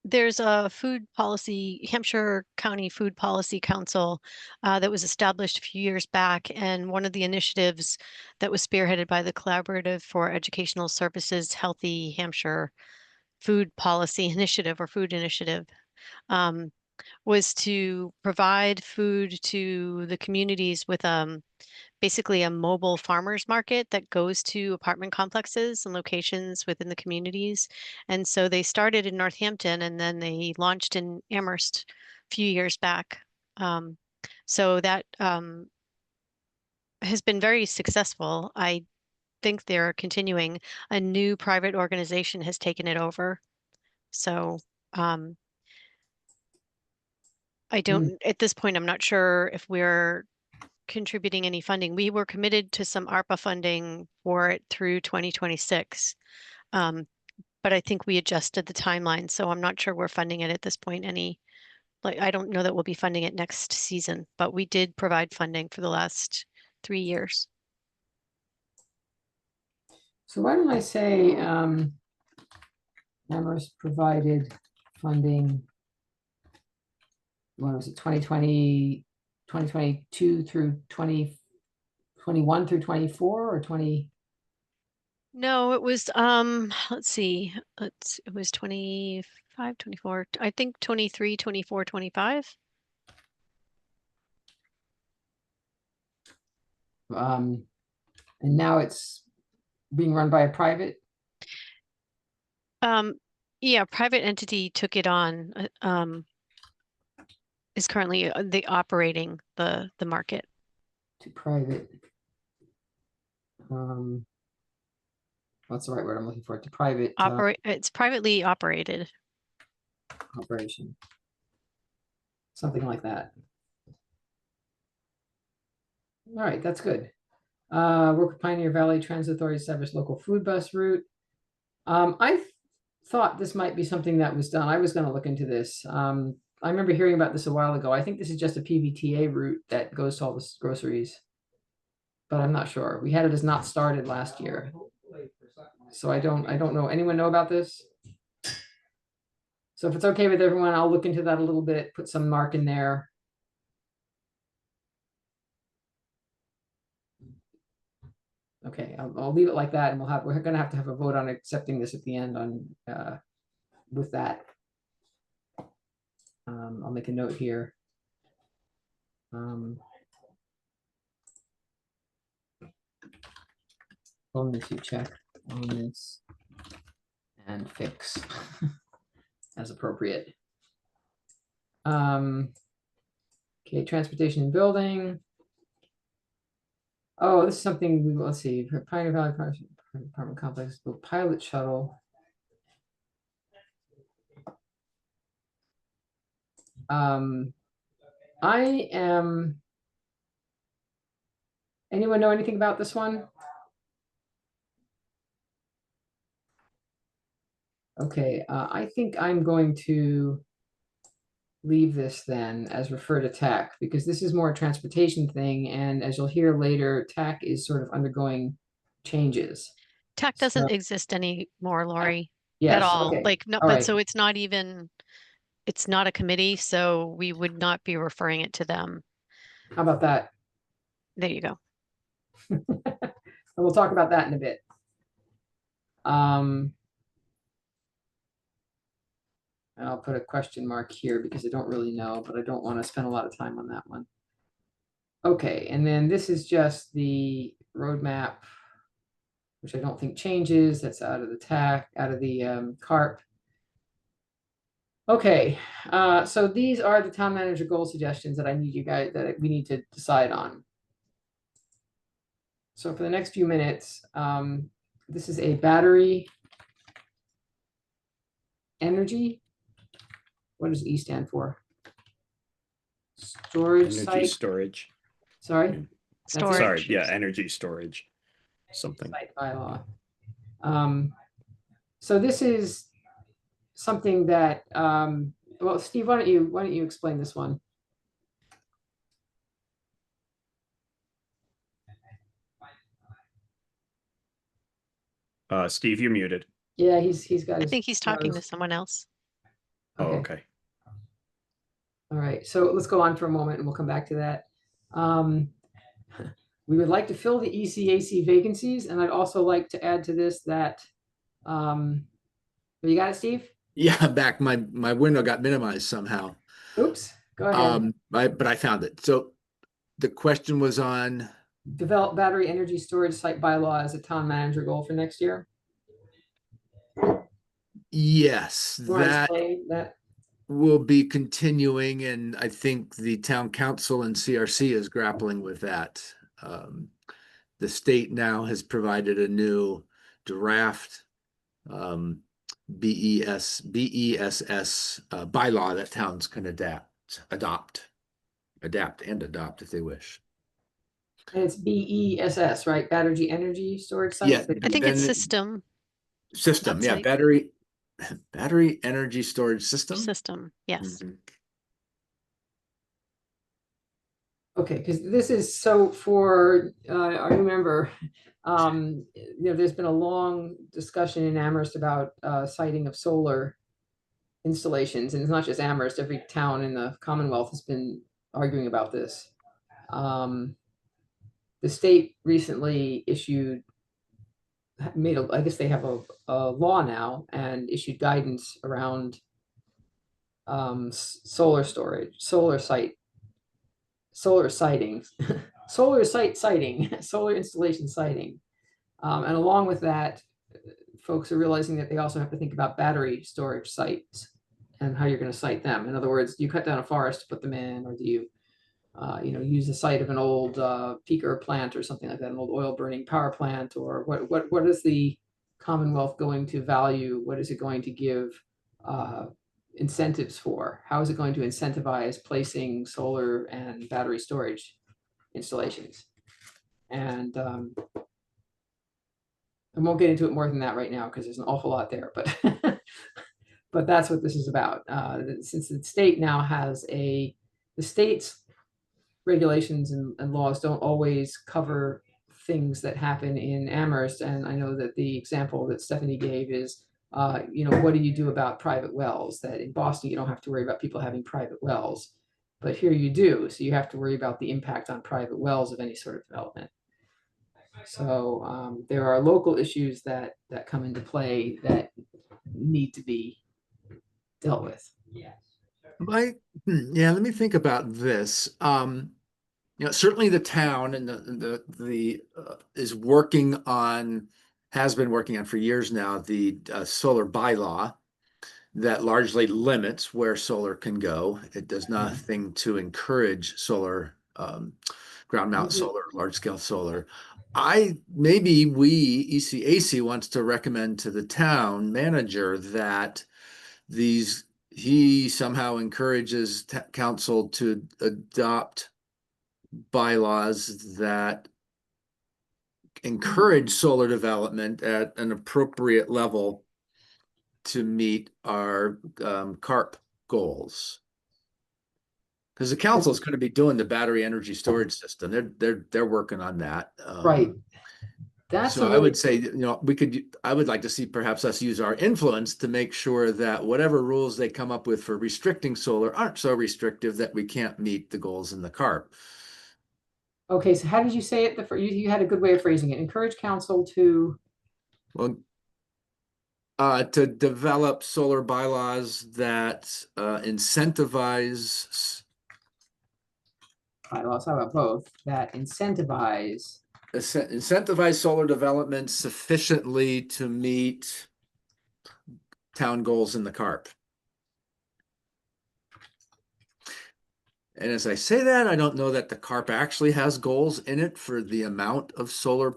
there's a food policy, Hampshire County Food Policy Council that was established a few years back. And one of the initiatives that was spearheaded by the Collaborative for Educational Services Healthy Hampshire Food Policy Initiative or Food Initiative was to provide food to the communities with basically a mobile farmers market that goes to apartment complexes and locations within the communities. And so they started in Northampton and then they launched in Amherst a few years back. So that has been very successful. I think they're continuing. A new private organization has taken it over. So I don't, at this point, I'm not sure if we're contributing any funding. We were committed to some ARPA funding for it through 2026. But I think we adjusted the timeline, so I'm not sure we're funding it at this point I don't know that we'll be funding it next season, but we did provide funding for the last 3 years. So why don't I say Amherst provided funding, what was it, 2020, 2022 through 2021 through 24 or 20? No, it was let's see. It was 25, 24, I think 23, 24, 25. And now it's being run by a private? Yeah, private entity took it on, is currently the operating the market. To private. What's the right word I'm looking for? To private It's privately operated. operation. Something like that. All right, that's good. Work with Pioneer Valley Transit Authority established local food bus route. I thought this might be something that was done. I was going to look into this. I remember hearing about this a while ago. I think this is just a PVTA route that goes to all the groceries, but I'm not sure. We had it as not started last year. So I don't know. Anyone know about this? So if it's okay with everyone, I'll look into that a little bit, put some mark in there. Okay, I'll leave it like that, and we're gonna have to have a vote on accepting this at the end on with that. I'll make a note here. Only to check on this and fix as appropriate. Okay, transportation and building. Oh, this is something, let's see, for Pioneer Valley Apartment Complex, the pilot shuttle. I am, anyone know anything about this one? Okay, I think I'm going to leave this then as refer to TAC, because this is more a transportation thing, and as you'll hear later, TAC is sort of undergoing changes. TAC doesn't exist anymore, Lori, Yes, at all. okay, Like, no, all but right. so it's not even, it's not a committee, so we would not be referring it to them. How about that? There you go. And we'll talk about that in a bit. And I'll put a question mark here because I don't really know, but I don't want to spend a lot of time on that one. Okay, and then this is just the roadmap, which I don't think changes. That's out of the TAC, out of the CARP. Okay, so these are the town manager goal suggestions that I need you guys, that we need to decide on. So for the next few minutes, this is a battery energy. What does E stand for? Storage Energy site. storage. Sorry. Yeah. That's it? Storage. Sorry, yeah, energy storage. Something. Site bylaw. So this is something that, well, Steve, why don't you explain this one? Steve, you're muted. Yeah, he's got I his. think he's talking to nose. someone else. Oh, Okay. okay. All right, so let's go on for a moment and we'll come back to that. We would like to fill the ECAC vacancies, and I'd also like to add to this that, you got it, Steve? Yeah, back, my window got minimized somehow. Oops, go ahead. But I found it. So the question was on, Develop battery energy storage site bylaw as a town manager goal for next year. yes, You wanna that explain that? will be continuing, and I think the town council and CRC is grappling with that. The state now has provided a new draft BESS bylaw that towns can adopt if they wish. And it's BESS, right? Battery energy storage site? Yeah, I think it's then- system, System, That's yeah, like- battery energy storage system. yes. Mhm. Okay, because this is so for, I remember, there's been a long discussion in Amherst about siting of solar installations, and it's not just Amherst, every town in the Commonwealth has been arguing about this. The state recently I guess they have a law now and issued guidance around solar storage, solar siting, solar installation siting. And along with that, folks are realizing that they also have to think about battery storage sites and how you're going to site them. In other words, do you cut down a forest to put them in, or do you, use the site of an old peaker plant or something like that, an old oil burning power plant, or what is the Commonwealth going to value? What is it going to give incentives for? How is it going to incentivize placing solar and battery storage installations? And I won't get into it more than that right now because there's an awful lot there, but but that's what this is about. Since the state now has the state's regulations and laws don't always cover things that happen in Amherst. And I know that the example that Stephanie gave is, what do you do about private wells? That in Boston, you don't have to worry about people having private wells, but here you do. So you have to worry about the impact on private wells of any sort of development. So there are local issues that come into play that need to be dealt with. Yeah, let me think about this. Certainly the town and the is working on, has been working on for years now, the solar bylaw. that largely limits where solar can go. It does nothing to encourage solar, ground mount solar, large scale solar. Maybe ECAC wants to recommend to the town manager that he somehow encourages council to adopt bylaws that encourage solar development at an appropriate level to meet our CARP goals. Because the council is going to be doing the battery energy storage system. They're working on that. Right. That's So a I really, would say, I would like to see perhaps us use our influence to make sure that whatever rules they come up with for restricting solar aren't so restrictive that we can't meet the goals in the CARP. okay, so how did you say it? You had a good way of phrasing it. Encourage council to, Well, to develop solar bylaws that incentivize bylaws, how about both, that incentivize, solar development sufficiently to meet town goals in the CARP. And as I say that, I don't know that the CARP actually has goals in it for the amount of solar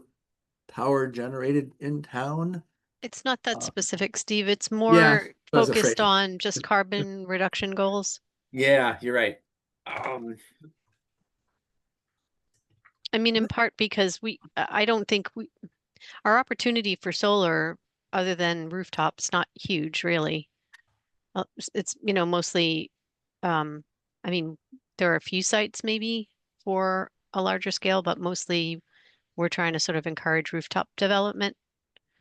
power generated in town. It's not that Uh, specific, Steve. It's Yeah, more I was afraid. focused on just carbon reduction goals. Yeah, you're right. I mean, in part because I don't think our opportunity for solar, other than rooftops, not huge, really. It's, mostly, I mean, there are a few sites maybe for a larger scale, but mostly we're trying to sort of encourage rooftop development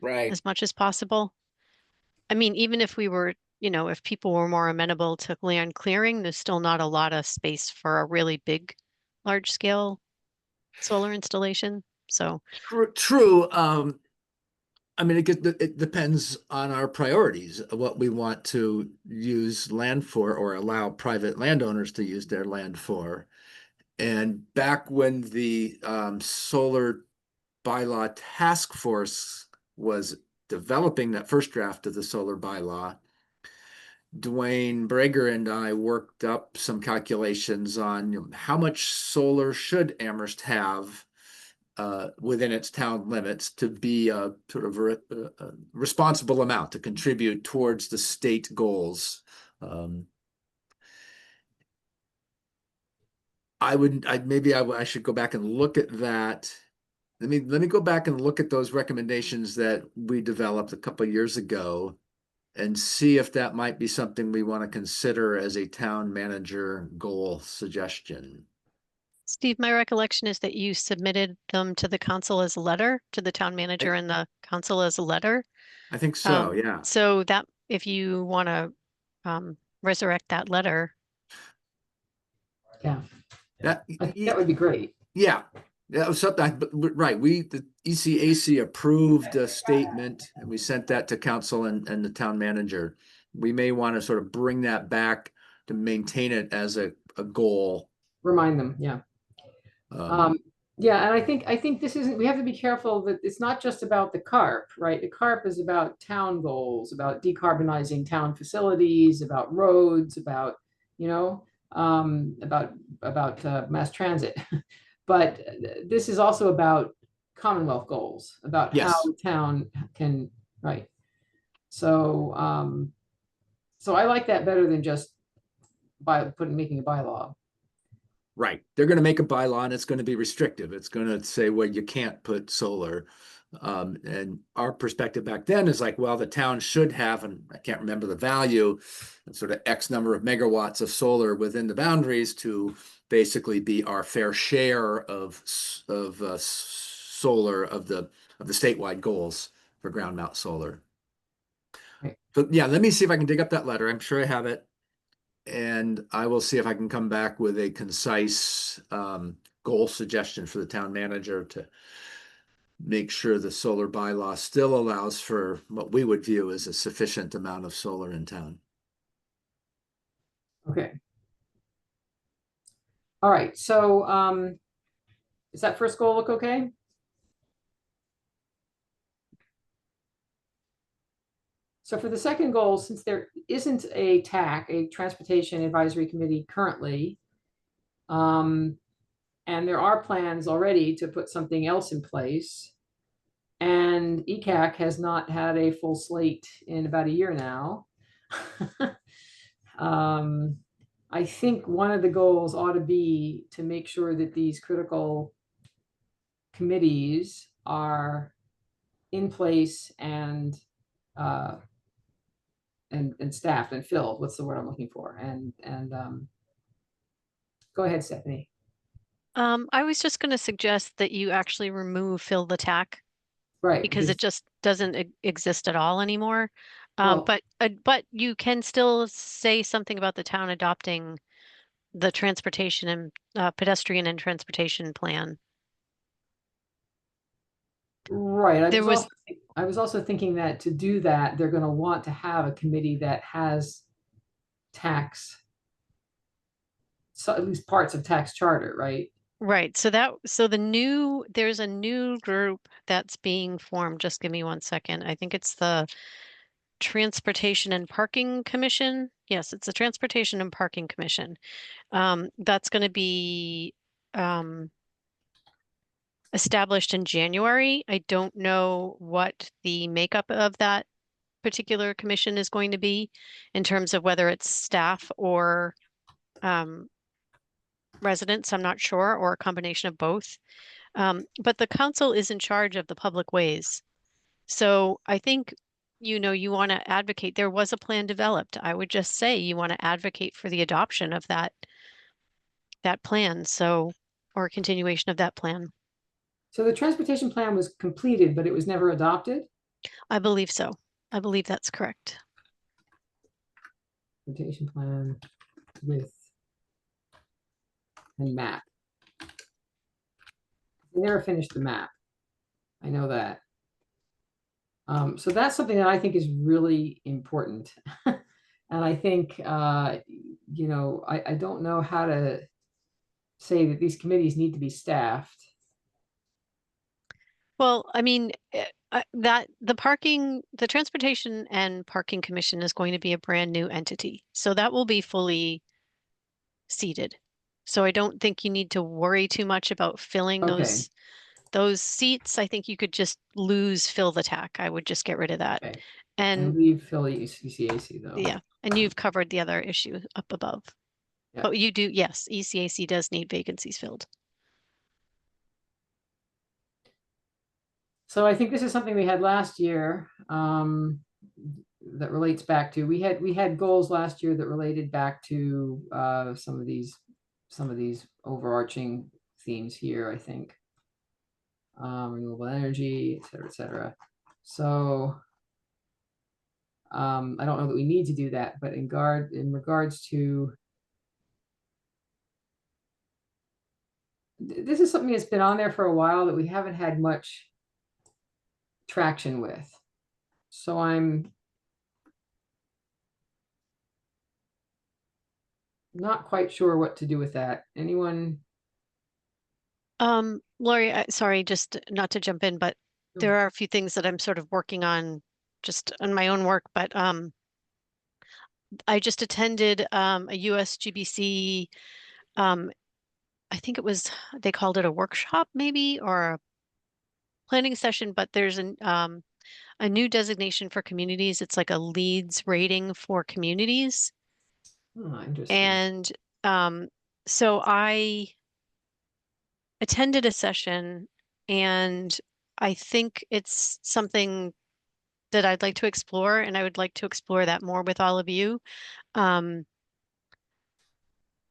Right. as much as possible. I mean, even if we were, if people were more amenable to land clearing, there's still not a lot of space for a really big, large scale solar installation. So, True. I mean, it depends on our priorities, what we want to use land for or allow private landowners to use their land for. And back when the solar bylaw task force was developing that first draft of the solar bylaw, Dwayne Brager and I worked up some calculations on how much solar should Amherst have within its town limits to be a sort of a responsible amount to contribute towards the state goals. I should go back and look at that. Let me go back and look at those recommendations that we developed a couple of years ago and see if that might be something we want to consider as a town manager goal suggestion. Steve, my recollection is that you submitted them to the council as a letter, to the town manager and the council as a letter. I think so, yeah. So that if you want to resurrect that letter, yeah, That, I think that would be great. yeah, that was something, right, the ECAC approved a statement and we sent that to council and the town manager. We may want to sort of bring that back to maintain it as a goal. Remind them, yeah. Yeah, and I think this isn't, we have to be careful that it's not just about the CARP, right? The CARP is about town goals, about decarbonizing town facilities, about roads, about, about mass transit. But this is also about Commonwealth goals, about how Yes. the town can, right? So, so I like that better than just making a bylaw. Right. They're going to make a bylaw and it's going to be restrictive. It's going to say, well, you can't put solar. And our perspective back then is like, well, the town should have, and I can't remember the value, sort of X number of megawatts of solar within the boundaries to basically be our fair share of solar of the statewide goals for ground mount solar. Right. So yeah, let me see if I can dig up that letter. I'm sure I have it. And I will see if I can come back with a concise goal suggestion for the town manager to make sure the solar bylaw still allows for what we would view as a sufficient amount of solar in town. Okay. All right, so does that first goal look okay? So for the second goal, since there isn't a TAC, a Transportation Advisory Committee currently, and there are plans already to put something else in place, and ECAC has not had a full slate in about a year now. I think one of the goals ought to be to make sure that these critical committees are in place and staffed and filled. What's the word I'm looking for? Go ahead, Stephanie. I was just going to suggest that you actually remove fill the TAC Right, because it just doesn't exist at all anymore. Well- But you can still say something about the town adopting the transportation and pedestrian and transportation plan. right. There was- I was also thinking that to do that, they're going to want to have a committee that has tax, so at least parts of tax charter, right? Right. So there's a new group that's being formed. Just give me 1 second. I think it's the Transportation and Parking Commission. Yes, it's the Transportation and Parking Commission. That's going to be established in January. I don't know what the makeup of that particular commission is going to be in terms of whether it's staff or residents. I'm not sure, or a combination of both. But the council is in charge of the public ways. So I think, you want to advocate. There was a plan developed. I would just say you want to advocate for the adoption of that plan. So, or a continuation of that plan. So the transportation plan was completed, but it was never adopted? I believe so. I believe that's correct. Transportation plan with and map. They never finished the map. I know that. So that's something that I think is really important. And I think, I don't know how to say that these committees need to be staffed. Well, I mean, the Transportation and Parking Commission is going to be a brand new entity. So that will be fully seated. So I don't think you need to worry too much about filling Okay. those seats. I think you could just fill the TAC. I would just get rid of that. Okay. And And leave Philly ECAC though. yeah, and you've covered the other issue up above. Yeah. But you do, yes, ECAC does need vacancies filled. So I think this is something we had last year, that relates back to, we had goals last year that related back to, some of these overarching themes here, I think. Renewable energy, et cetera. So, I don't know that we need to do that, but in regards to, this is something that's been on there for a while that we haven't had much traction with. So I'm not quite sure what to do with that. Anyone? Lori, sorry, just not to jump in, but there are a few things that I'm sort of working on just on my own work, but I just attended a USGBC, I think they called it a workshop maybe, or a planning session, but there's a new designation for communities. It's like a LEEDs rating for communities. Oh, interesting. And so I attended a session, and I think it's something that I'd like to explore, and I would like to explore that more with all of you.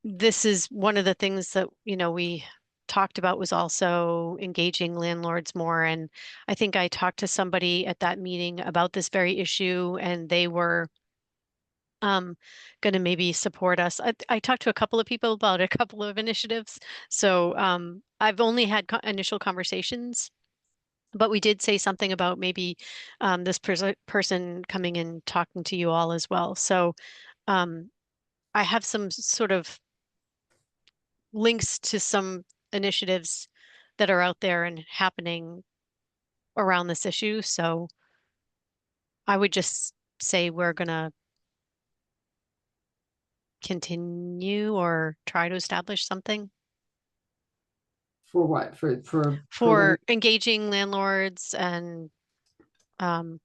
This is one of the things that, we talked about, was also engaging landlords more. And I think I talked to somebody at that meeting about this very issue, and they were going to maybe support us. I talked to a couple of people about a couple of initiatives. So I've only had initial conversations, but we did say something about maybe this person coming and talking to you all as well. So I have some sort of links to some initiatives that are out there and happening around this issue. So I would just say we're gonna continue or try to establish something For what? for engaging landlords and, um,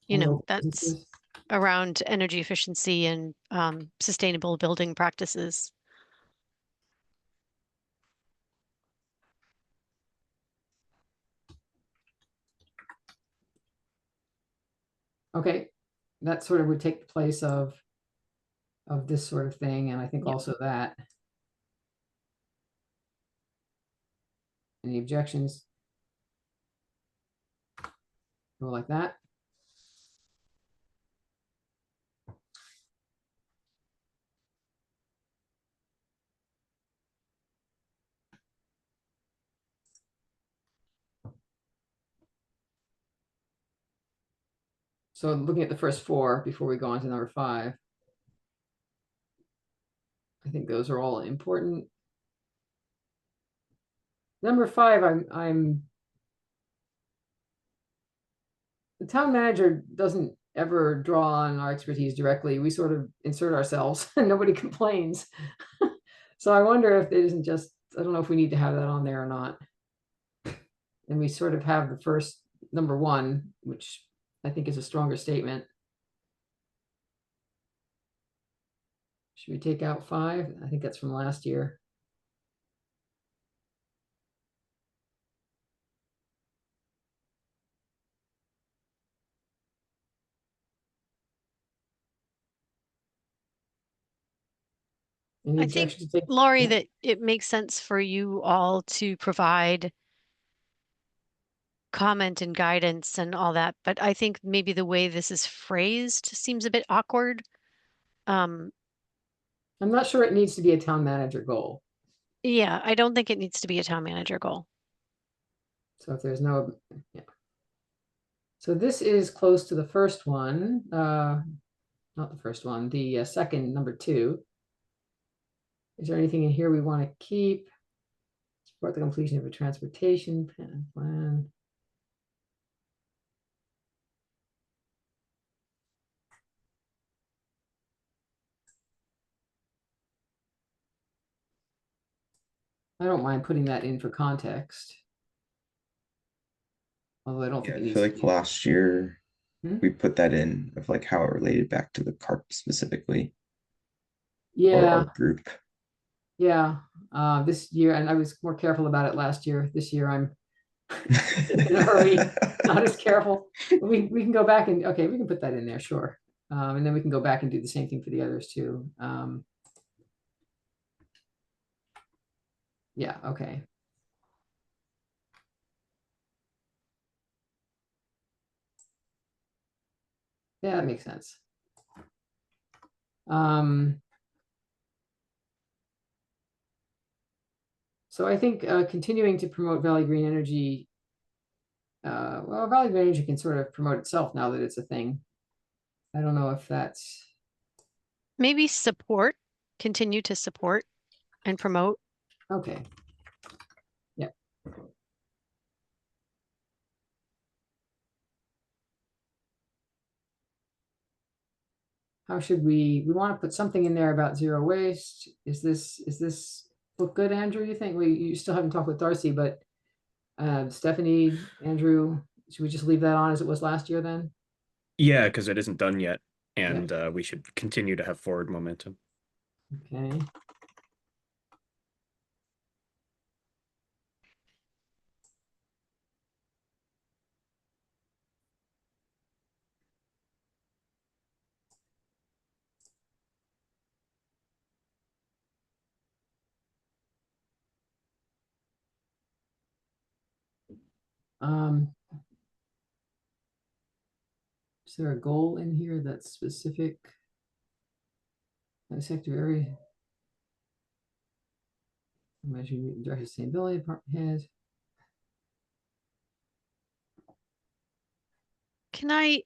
you and know, local that's businesses? around energy efficiency and, sustainable building practices. Okay, that sort of would take the place of this sort of thing, and I think Yep. also that. Any objections? Go like that. So looking at the first four before we go on to number 5, I think those are all important. Number 5, the town manager doesn't ever draw on our expertise directly. We sort of insert ourselves and nobody complains. So I wonder if it isn't just, I don't know if we need to have that on there or not. And we sort of have the first number 1, which I think is a stronger statement. Should we take out 5? I think that's from last year. Any I think, objections? to take- Laurie, yeah. that it makes sense for you all to provide comment and guidance and all that, but I think maybe the way this is phrased seems a bit awkward. Um, I'm not sure it needs to be a town manager goal. yeah, I don't think it needs to be a town manager goal. So if there's no, yeah. So this is close to the first one, not the first one, the second, number 2. Is there anything in here we want to keep? Support the completion of a transportation plan. I don't mind putting that in for context. Although I don't Yeah, think it I needs feel to like be. last year Hmm? we put that in of like how it related back to the CARP specifically or Yeah, our group. yeah. This year, and I was more careful about it last year. This year I'm in a hurry, not as careful. We can go back and, okay, we can put that in there, sure. And then we can go back and do the same thing for the others too. Yeah, okay. Yeah, that makes sense. So I think continuing to promote Valley Green Energy, well, Valley Green Energy can sort of promote itself now that it's a thing. I don't know if that's, Maybe support, continue to support and promote. okay. Yeah. How should we want to put something in there about zero waste? Is this look good, Andrew? You think you still haven't talked with Darcy, but Stephanie, Andrew, should we just leave that on as it was last year then? Yeah, because it isn't done yet, and we should continue to have forward momentum. Okay. Is there a goal in here that's specific? Sector area. Measuring director sustainability department head. Can I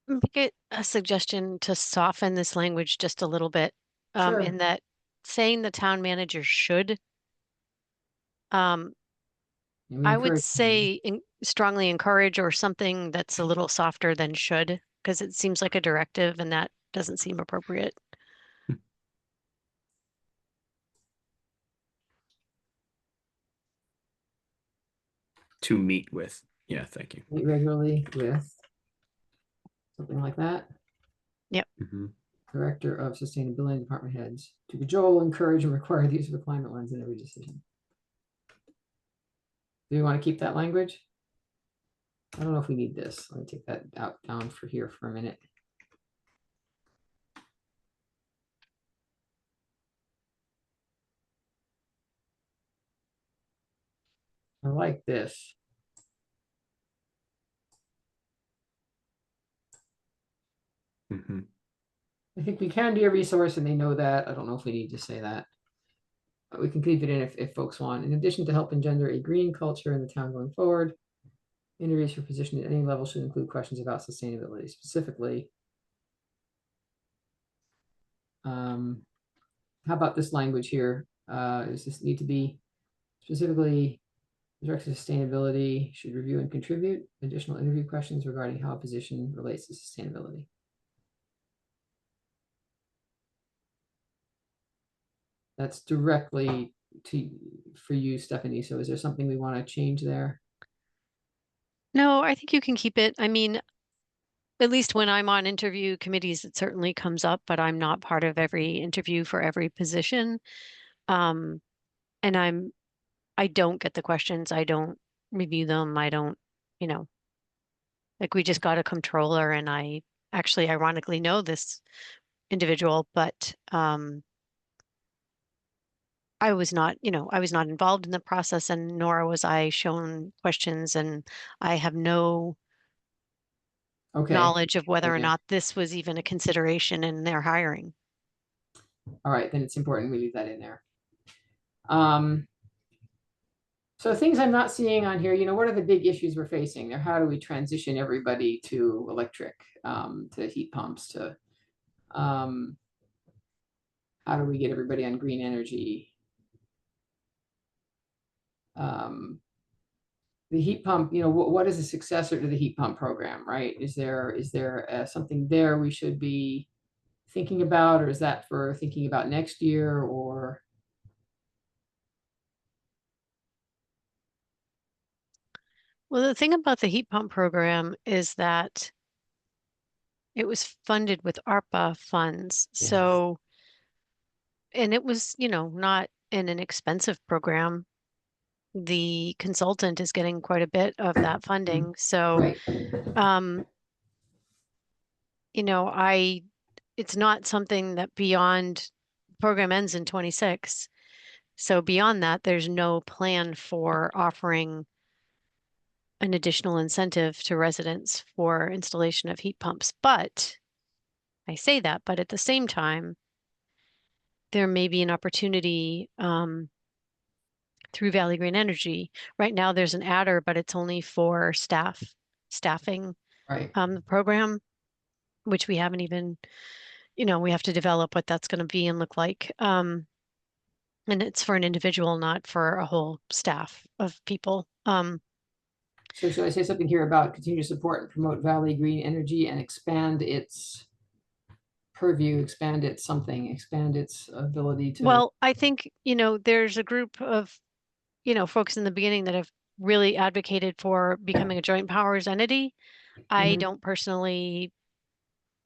make a suggestion to soften this language just a little bit? Sure. In that saying the town manager should, And we I would encourage- say strongly encourage or something that's a little softer than should. because it seems like a directive and that doesn't seem appropriate. To meet with. Yeah, thank you. Meet regularly with something like that. Mhm. Director of Sustainability Department heads to cajole, encourage, and require the use of a climate lens in every decision. Do you want to keep that language? I don't know if we need this. Let me take that out down for here for a minute. I like this. Mhm. I think we can be a resource and they know that. I don't know if we need to say that. But we can keep it in if folks want. In addition to help engender a green culture in the town going forward, interviews for position at any level should include questions about sustainability specifically. How about this language here? Does this need to be specifically director of sustainability should review and contribute additional interview questions regarding how a position relates to sustainability? That's directly for you, Stephanie. So is there something we want to change there? No, I think you can keep it. I mean, at least when I'm on interview committees, it certainly comes up, but I'm not part of every interview for every position. And I don't get the questions. I don't review them. I don't, you know, like we just got a controller and I actually ironically know this individual, but I was not, I was not involved in the process and nor was I shown questions and I have no Okay. knowledge of whether or Yeah. not this was even a consideration in their hiring. All right, then it's important we leave that in there. So things I'm not seeing on here, what are the big issues we're facing there? How do we transition everybody to electric, to heat pumps, to how do we get everybody on green energy? The heat pump, what is a successor to the heat pump program, right? Is there something there we should be thinking about, or is that for thinking about next year, or? Well, the thing about the heat pump program is that it was funded with ARPA funds. Yes. So, and it was, not in an expensive program. The consultant is getting quite a bit of that funding. So, Right. It's not something that beyond program ends in 26. So beyond that, there's no plan for offering an additional incentive to residents for installation of heat pumps. But I say that, but at the same time, there may be an opportunity through Valley Green Energy. Right now, there's an adder, but it's only for staffing Right. the program, which we haven't even, we have to develop what that's going to be and look like. And it's for an individual, not for a whole staff of people. So should I say something here about continue to support and promote Valley Green Energy and expand its purview, expand its ability to? Well, I think, there's a group of, folks in the beginning that have really advocated for becoming a joint powers entity. I Mhm. don't personally,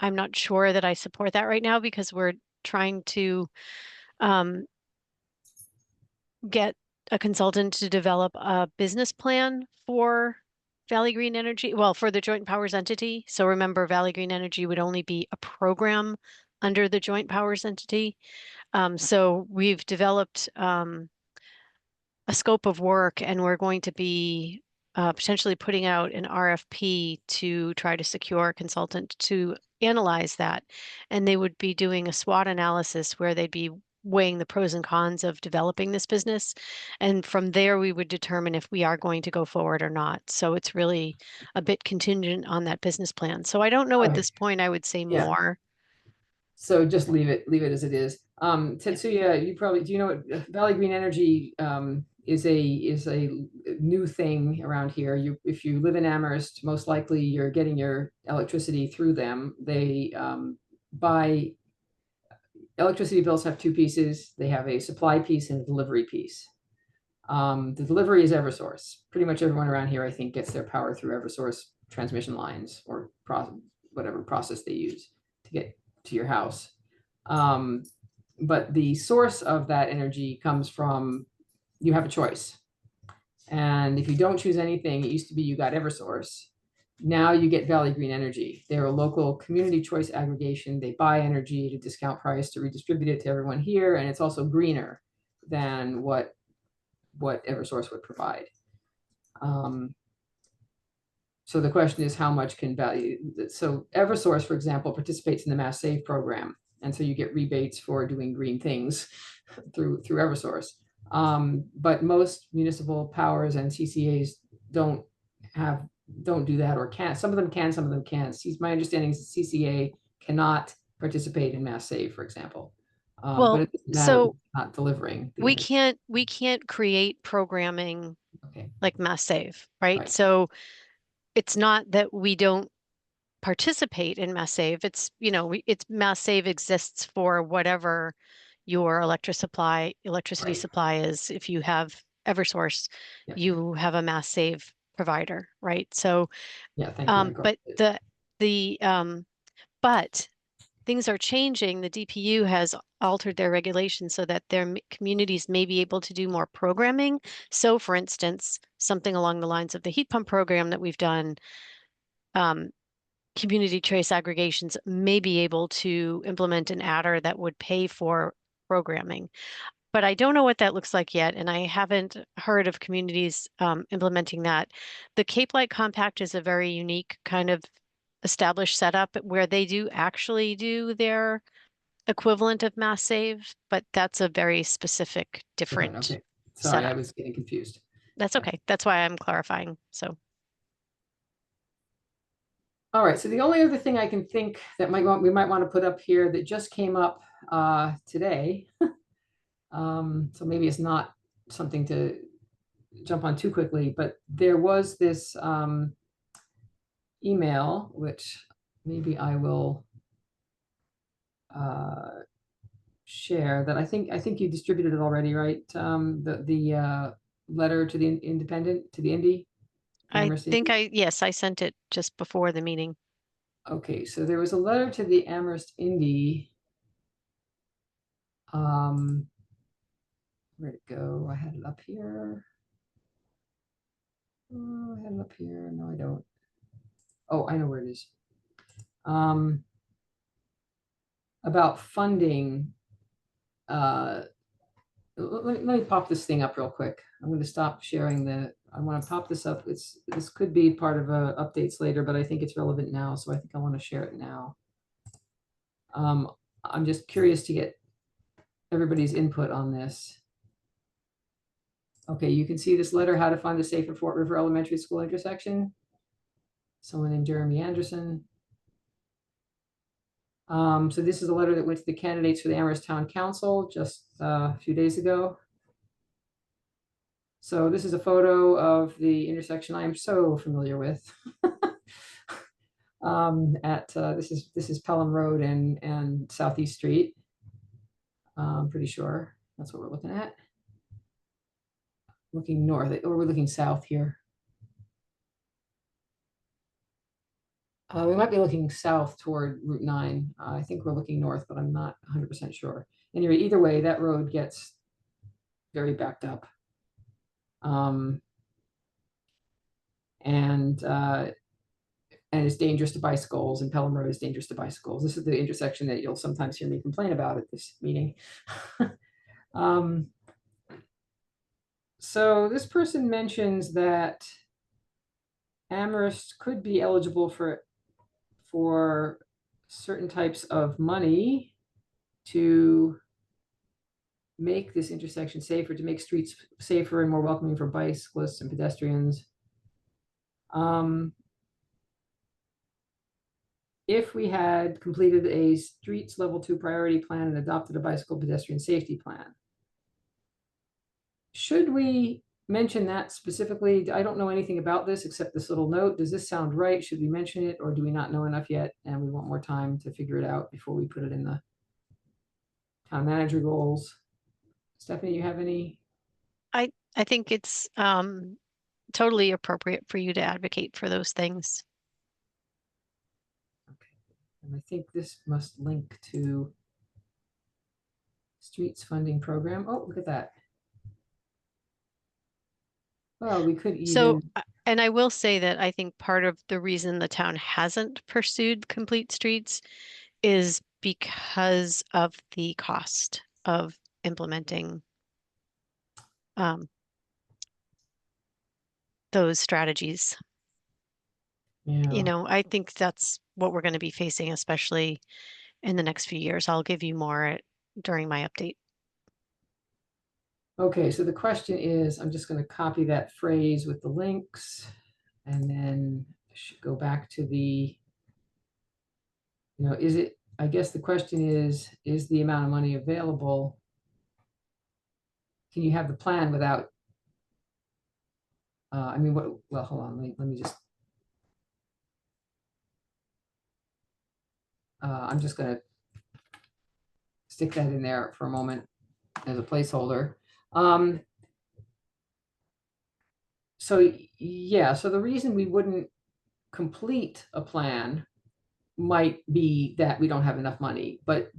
I'm not sure that I support that right now because we're trying to get a consultant to develop a business plan for Valley Green Energy, well, for the joint powers entity. So remember, Valley Green Energy would only be a program under the joint powers entity. So we've developed a scope of work and we're going to be potentially putting out an RFP to try to secure a consultant to analyze that. And they would be doing a SWOT analysis where they'd be weighing the pros and cons of developing this business. And from there, we would determine if we are going to go forward or not. So it's really a bit contingent on that business plan. So I don't know at Okay. this point, I would say Yeah. more. So just leave it as it is. Tetsuya, do you know what Valley Green Energy is a new thing around here. If you live in Amherst, most likely you're getting your electricity through them. They buy electricity bills have two pieces. They have a supply piece and a delivery piece. The delivery is Eversource. Pretty much everyone around here, I think, gets their power through Eversource transmission lines or whatever process they use to get to your house. But the source of that energy comes from, you have a choice. And if you don't choose anything, it used to be you got Eversource. Now you get Valley Green Energy. They're a local community choice aggregation. They buy energy at a discount price to redistribute it to everyone here. And it's also greener than what Eversource would provide. So the question is, how much can value? So Eversource, for example, participates in the Mass Save program. And so you get rebates for doing green things through Eversource. But most municipal powers and CCAs don't do that, or can't. Some of them can, some of them can't. My understanding is the CCA cannot participate in Mass Save, for example. Well, but it doesn't matter, so not delivering. we can't create programming Okay. like Mass Save, right? Right. So it's not that we don't participate in Mass Save. It's, it's Mass Save exists for whatever your electricity Right. supply is. If you have Eversource, Yeah. you have a Mass Save provider, right? So, Yeah, thank you. but things are changing. The DPU has altered their regulations so that their communities may be able to do more programming. So for instance, something along the lines of the heat pump program that we've done, community trace aggregations may be able to implement an adder that would pay for programming. But I don't know what that looks like yet, and I haven't heard of communities implementing that. The Cape Light Compact is a very unique kind of established setup where they do actually do their equivalent of Mass Save, but that's a very specific, different Okay. Sorry, I setup. was getting confused. That's okay. That's why I'm clarifying. So All right, so the only other thing I can think that we might want to put up here that just came up today, so maybe it's not something to jump on too quickly, but there was this email, which maybe I will share, that I think you distributed it already, right? The letter to the Independent, to the Indy. I think yes, I sent it just before the meeting. Okay, so there was a letter to the Amherst Indy. Where'd it go? I had it up here. Oh, I had it up here. No, I don't. Oh, I know where it is. About funding. Let me pop this thing up real quick. I'm going to stop sharing I want to pop this up. This could be part of updates later, but I think it's relevant now, so I think I want to share it now. I'm just curious to get everybody's input on this. Okay, you can see this letter, how to find the safe at Fort River Elementary School intersection. Someone named Jeremy Anderson. So this is a letter that went to the candidates for the Amherst Town Council just a few days ago. So this is a photo of the intersection I am so familiar with. This is Pelham Road and Southeast Street. I'm pretty sure that's what we're looking at. Looking north, or we're looking south here. We might be looking south toward Route 9. I think we're looking north, but I'm not 100% sure. Anyway, either way, that road gets very backed up. And it's dangerous to bicycles, and Pelham Road is dangerous to bicycles. This is the intersection that you'll sometimes hear me complain about at this meeting. So this person mentions that Amherst could be eligible for certain types of money to make this intersection safer, to make streets safer and more welcoming for bicyclists and pedestrians. If we had completed a streets level 2 priority plan and adopted a bicycle pedestrian safety plan, should we mention that specifically? I don't know anything about this except this little note. Does this sound right? Should we mention it, or do we not know enough yet and we want more time to figure it out before we put it in the town manager goals? Stephanie, you have any? I think it's totally appropriate for you to advocate for those things. And I think this must link to streets funding program. Oh, look at that. Well, we could So, even, and I will say that I think part of the reason the town hasn't pursued complete streets is because of the cost of implementing um, those strategies. yeah. I think that's what we're going to be facing, especially in the next few years. I'll give you more during my update. Okay, so the question is, I'm just going to copy that phrase with the links and then go back to the, is it, I guess the question is the amount of money available? Can you have the plan without, I mean, what, well, hold on, let me just, I'm just going to stick that in there for a moment as a placeholder. So yeah, so the reason we wouldn't complete a plan might be that we don't have enough money, but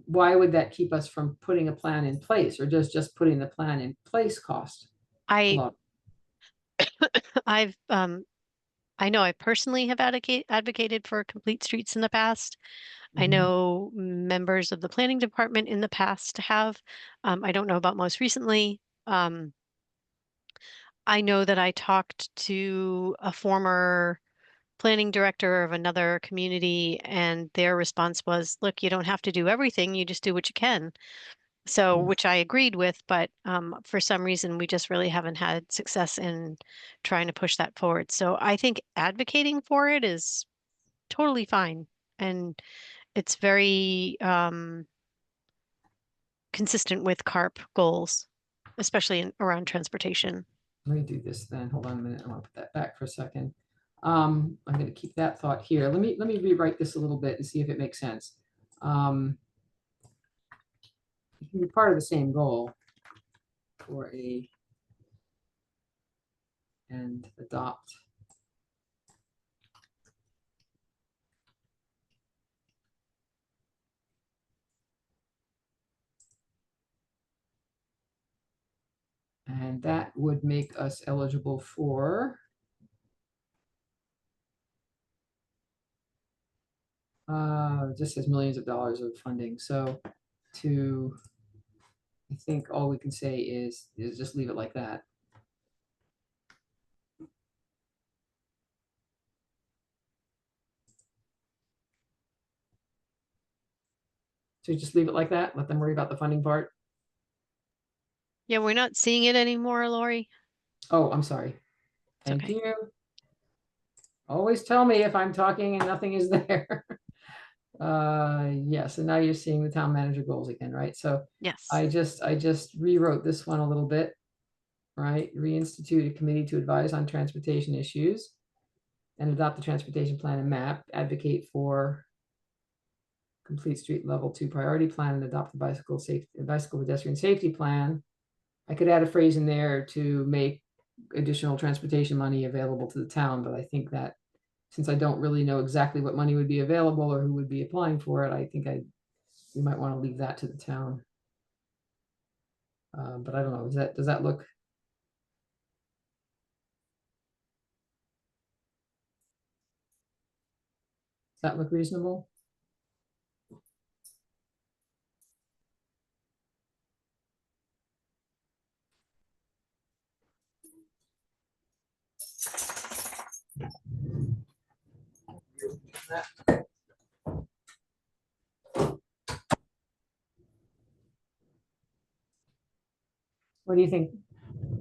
why would that keep us from putting a plan in place, or does just putting the plan in place cost a I lot? I've I know I personally have advocated for complete streets in the past. I Mhm. know members of the planning department in the past have. I don't know about most recently. I know that I talked to a former planning director of another community, and their response was, look, you don't have to do everything, you just do what you can. So, Yeah. which I agreed with, but for some reason, we just really haven't had success in trying to push that forward. So I think advocating for it is totally fine. And it's very consistent with CARP goals, especially around transportation. Let me do this then. Hold on a minute. I want to put that back for a second. I'm going to keep that thought here. Let me rewrite this a little bit and see if it makes sense. It can be part of the same goal for and adopt. And that would make us eligible for just says millions of dollars of funding. So I think all we can say is just leave it like that. So just leave it like that. Let them worry about the funding part. Yeah, we're not seeing it anymore, Lori. Oh, I'm sorry. Thank okay. you. Always tell me if I'm talking and nothing is there. Yes, and now you're seeing the town manager goals again, right? So Yes. I just rewrote this one a little bit, right? Reinstitute a committee to advise on transportation issues and adopt the transportation plan and map, advocate for complete street level 2 priority plan, and adopt the bicycle pedestrian safety plan. I could add a phrase in there to make additional transportation money available to the town, but I think that since I don't really know exactly what money would be available or who would be applying for it, I think we might want to leave that to the town. But I don't know, does that look? Does that look reasonable? What do you think,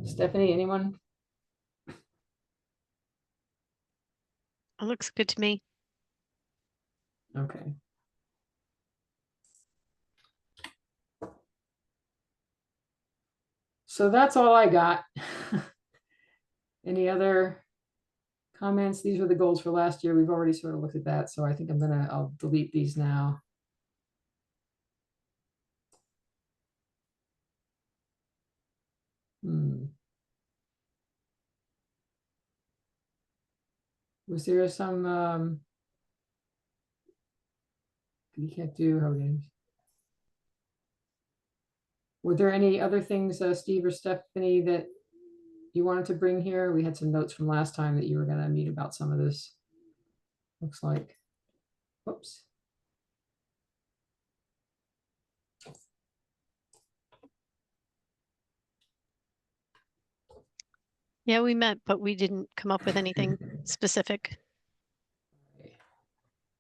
Stephanie? Anyone? It looks good to me. Okay. So that's all I got. Any other comments? These were the goals for last year. We've already sort of looked at that, so I think I'll delete these now. Was there some you can't do how games? Were there any other things, Steve or Stephanie, that you wanted to bring here? We had some notes from last time that you were going to meet about some of this. Looks like, whoops. Yeah, we met, but we didn't come up with anything specific.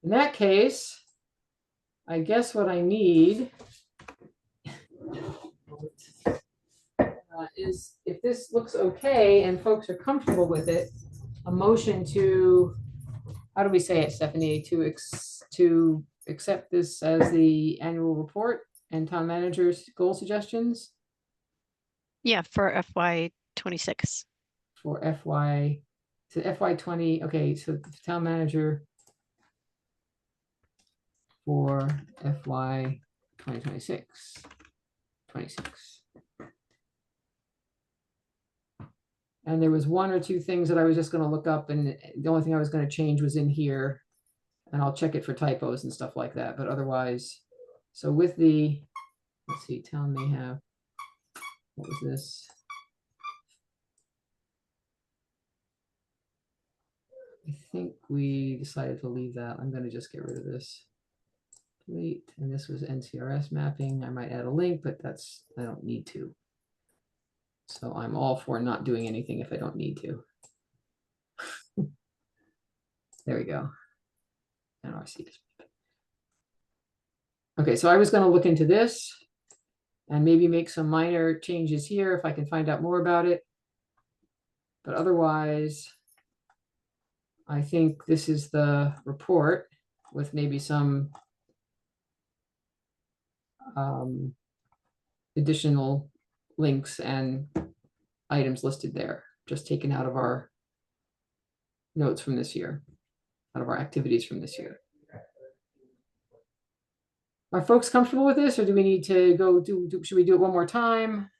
In that case, I guess what I need is, if this looks okay and folks are comfortable with it, a motion to, how do we say it, Stephanie, to accept this as the annual report and town manager's goal suggestions Yeah, for FY26. for FY20. Okay, so the town manager for FY 2026. 26. And there was one or two things that I was just going to look up, and the only thing I was going to change was in here, and I'll check it for typos and stuff like that. But otherwise, so with the, let's see, town may have, what was this? I think we decided to leave that. I'm going to just get rid of this. Delete, and this was NCRS mapping. I might add a link, but I don't need to. So I'm all for not doing anything if I don't need to. There we go. NRC. Okay, so I was going to look into this and maybe make some minor changes here if I can find out more about it. But otherwise, I think this is the report with maybe some additional links and items listed there, just taken out of our notes from this year, out of our activities from this year. Are folks comfortable with this, or do we need to go should we do it one more time?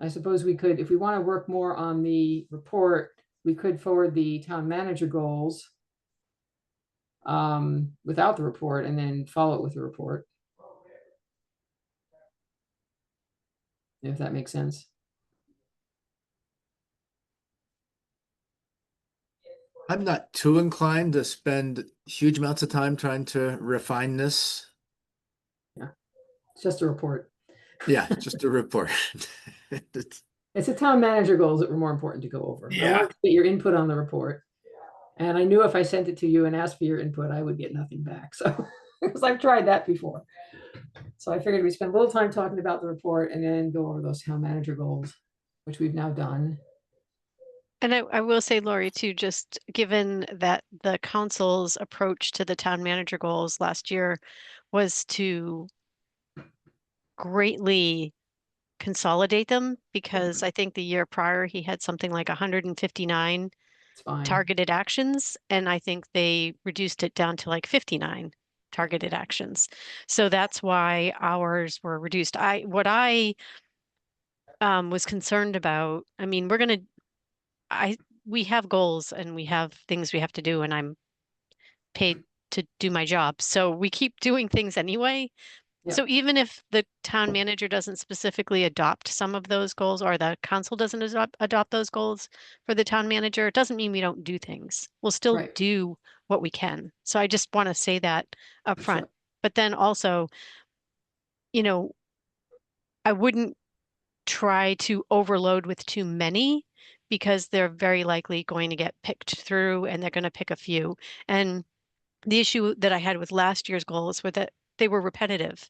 I suppose we could, if we want to work more on the report, we could forward the town manager goals without the report and then follow it with the report. If that makes sense. I'm not too inclined to spend huge amounts of time trying to refine this. It's just a report. Yeah, just a report. It's the town manager goals that were more important to go over. Yeah. I wanted to get your input on the report. And I knew if I sent it to you and asked for your input, I would get nothing back. So, because I've tried that before. So I figured we'd spend a little time talking about the report and then go over those town manager goals, which we've now done. And I will say, Lori, too, just given that the council's approach to the town manager goals last year was to greatly consolidate them, because I think the year prior he had something like 159 It's fine. targeted actions, and I think they reduced it down to like 59 targeted actions. So that's why ours were reduced. What I was concerned about, I mean, we have goals and we have things we have to do, and I'm paid to do my job. So we keep doing things anyway. Yeah. So even if the town manager doesn't specifically adopt some of those goals, or the council doesn't adopt those goals for the town manager, it doesn't mean we don't do things. We'll still Right. do what we can. So I just want to say that up front. Sure. But then also, I wouldn't try to overload with too many, because they're very likely going to get picked through and they're going to pick a few. And the issue that I had with last year's goals were that they were repetitive.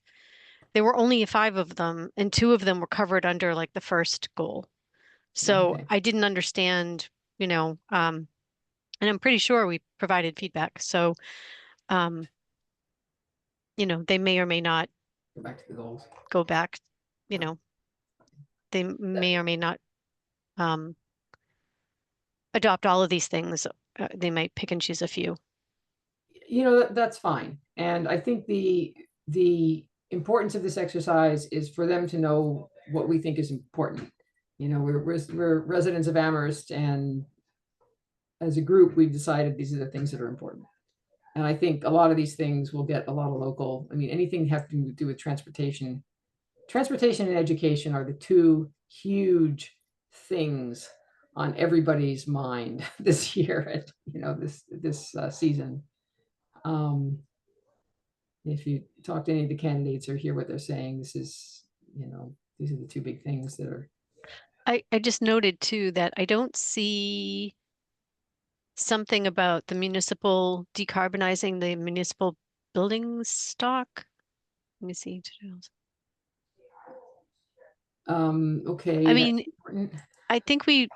There were only 5 of them, and 2 of them were covered under like the first goal. So Okay. I didn't understand, and I'm pretty sure we provided feedback. So, they may or may not Go back to the goals. go back, you know, they may or may not adopt all of these things. They might pick and choose a few. You know, that's fine. And I think the importance of this exercise is for them to know what we think is important. You know, we're residents of Amherst, and as a group, we've decided these are the things that are important. And I think a lot of these things will get a lot of local, I mean, anything having to do with transportation. Transportation and education are the two huge things on everybody's mind this year, you know, this season. If you talk to any of the candidates or hear what they're saying, this is, you know, these are the two big things that are. I just noted too that I don't see something about the municipal decarbonizing the municipal building stock. Let me see. Okay. I that's mean, important. I think we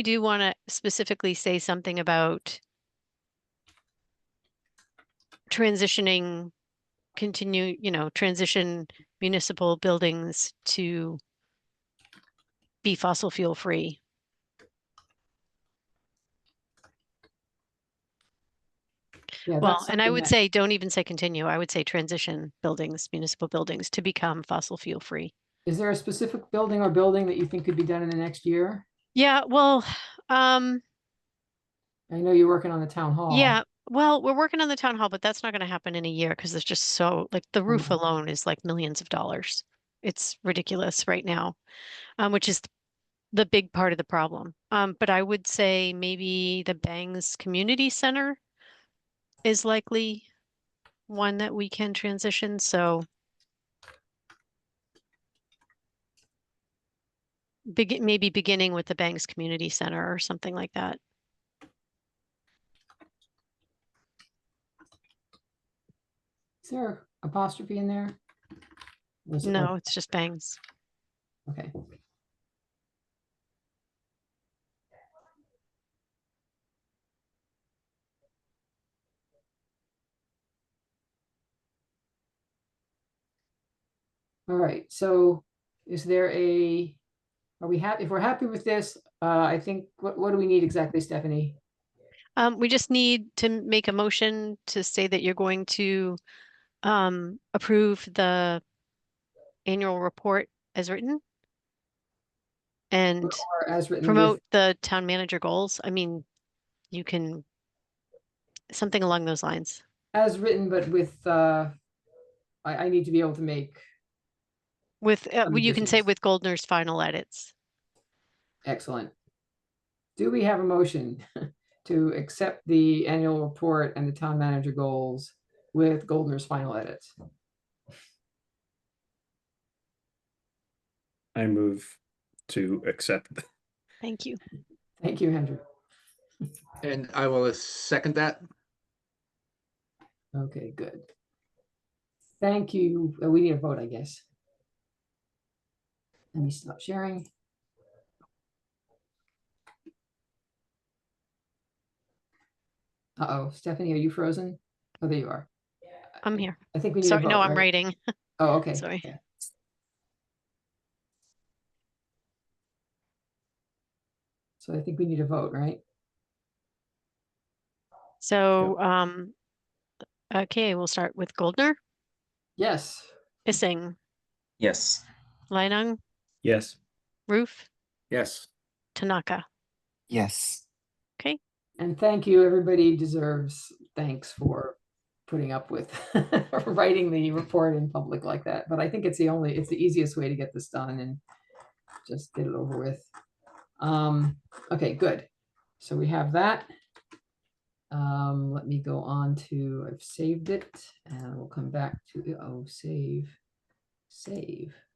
do want to specifically say something about transitioning, transition municipal buildings to be fossil fuel free. Yeah, Well, that's and I something would that- say, don't even say continue. I would say transition buildings, municipal buildings to become fossil fuel free. Is there a specific building or building that you think could be done in the next year? Yeah, well, I know you're working on the town hall. yeah, well, we're working on the town hall, but that's not going to happen in a year because there's just so, like, the roof Mhm. alone is like millions of dollars. It's ridiculous right now, which is the big part of the problem. But I would say maybe the Bangs Community Center is likely one that we can transition. So maybe beginning with the Bangs Community Center or something like that. Is there apostrophe in there? Was it No, like- it's just Bangs. Okay. All right, so is there are we happy, if we're happy with this, I think, what do we need exactly, Stephanie? We just need to make a motion to say that you're going to approve the annual report as written and Or as written promote with, the town manager goals. I mean, you can, something along those lines. as written, but with, I need to be able to make, With, Some you can say additions. with Goldner's final edits. excellent. Do we have a motion to accept the annual report and the town manager goals with Goldner's final edits? I move to accept. Thank you. Thank you, Andrew. And I will second that. Okay, good. Thank you. We need a vote, I guess. Let me stop sharing. Uh-oh, Stephanie, are you frozen? Oh, there you are. I'm here. I think we need a Sorry, vote, no, I'm right? writing. Oh, okay. Sorry. Okay. So I think we need a vote, right? So, okay, we'll start with Goldner, Yes. Ising, Yes. Leinung, Yes. Roof, Yes. Tanaka. Yes. Okay, And thank you. Everybody deserves thanks for putting up with writing the report in public like that. But I think it's the easiest way to get this done and just get it over with. Okay, good. So we have that. Let me go on to, I've saved it and we'll come back to, oh, save.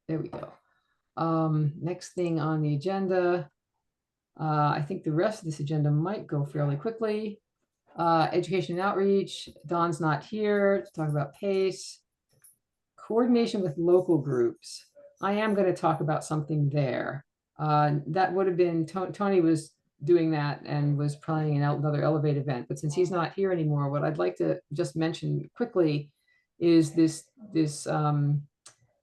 There we go. Next thing on the agenda. I think the rest of this agenda might go fairly quickly. Education and outreach, Dawn's not here to talk about PACE. Coordination with local groups. I am going to talk about something there. That would have been, Tony was doing that and was planning another Elevate event, but since he's not here anymore, what I'd like to just mention quickly is this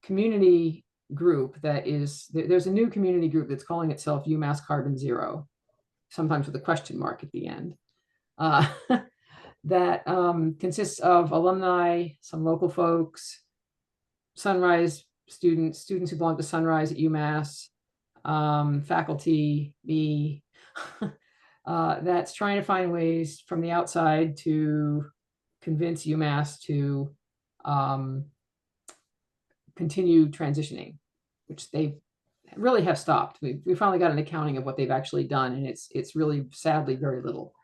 community group that is, there's a new community group that's calling itself UMass Carbon Zero, sometimes with a question mark at the end. That consists of alumni, some local folks, Sunrise students who belong to Sunrise at UMass, faculty, me, that's trying to find ways from the outside to convince UMass to continue transitioning, which they really have stopped. We finally got an accounting of what they've actually done, and it's really sadly very little.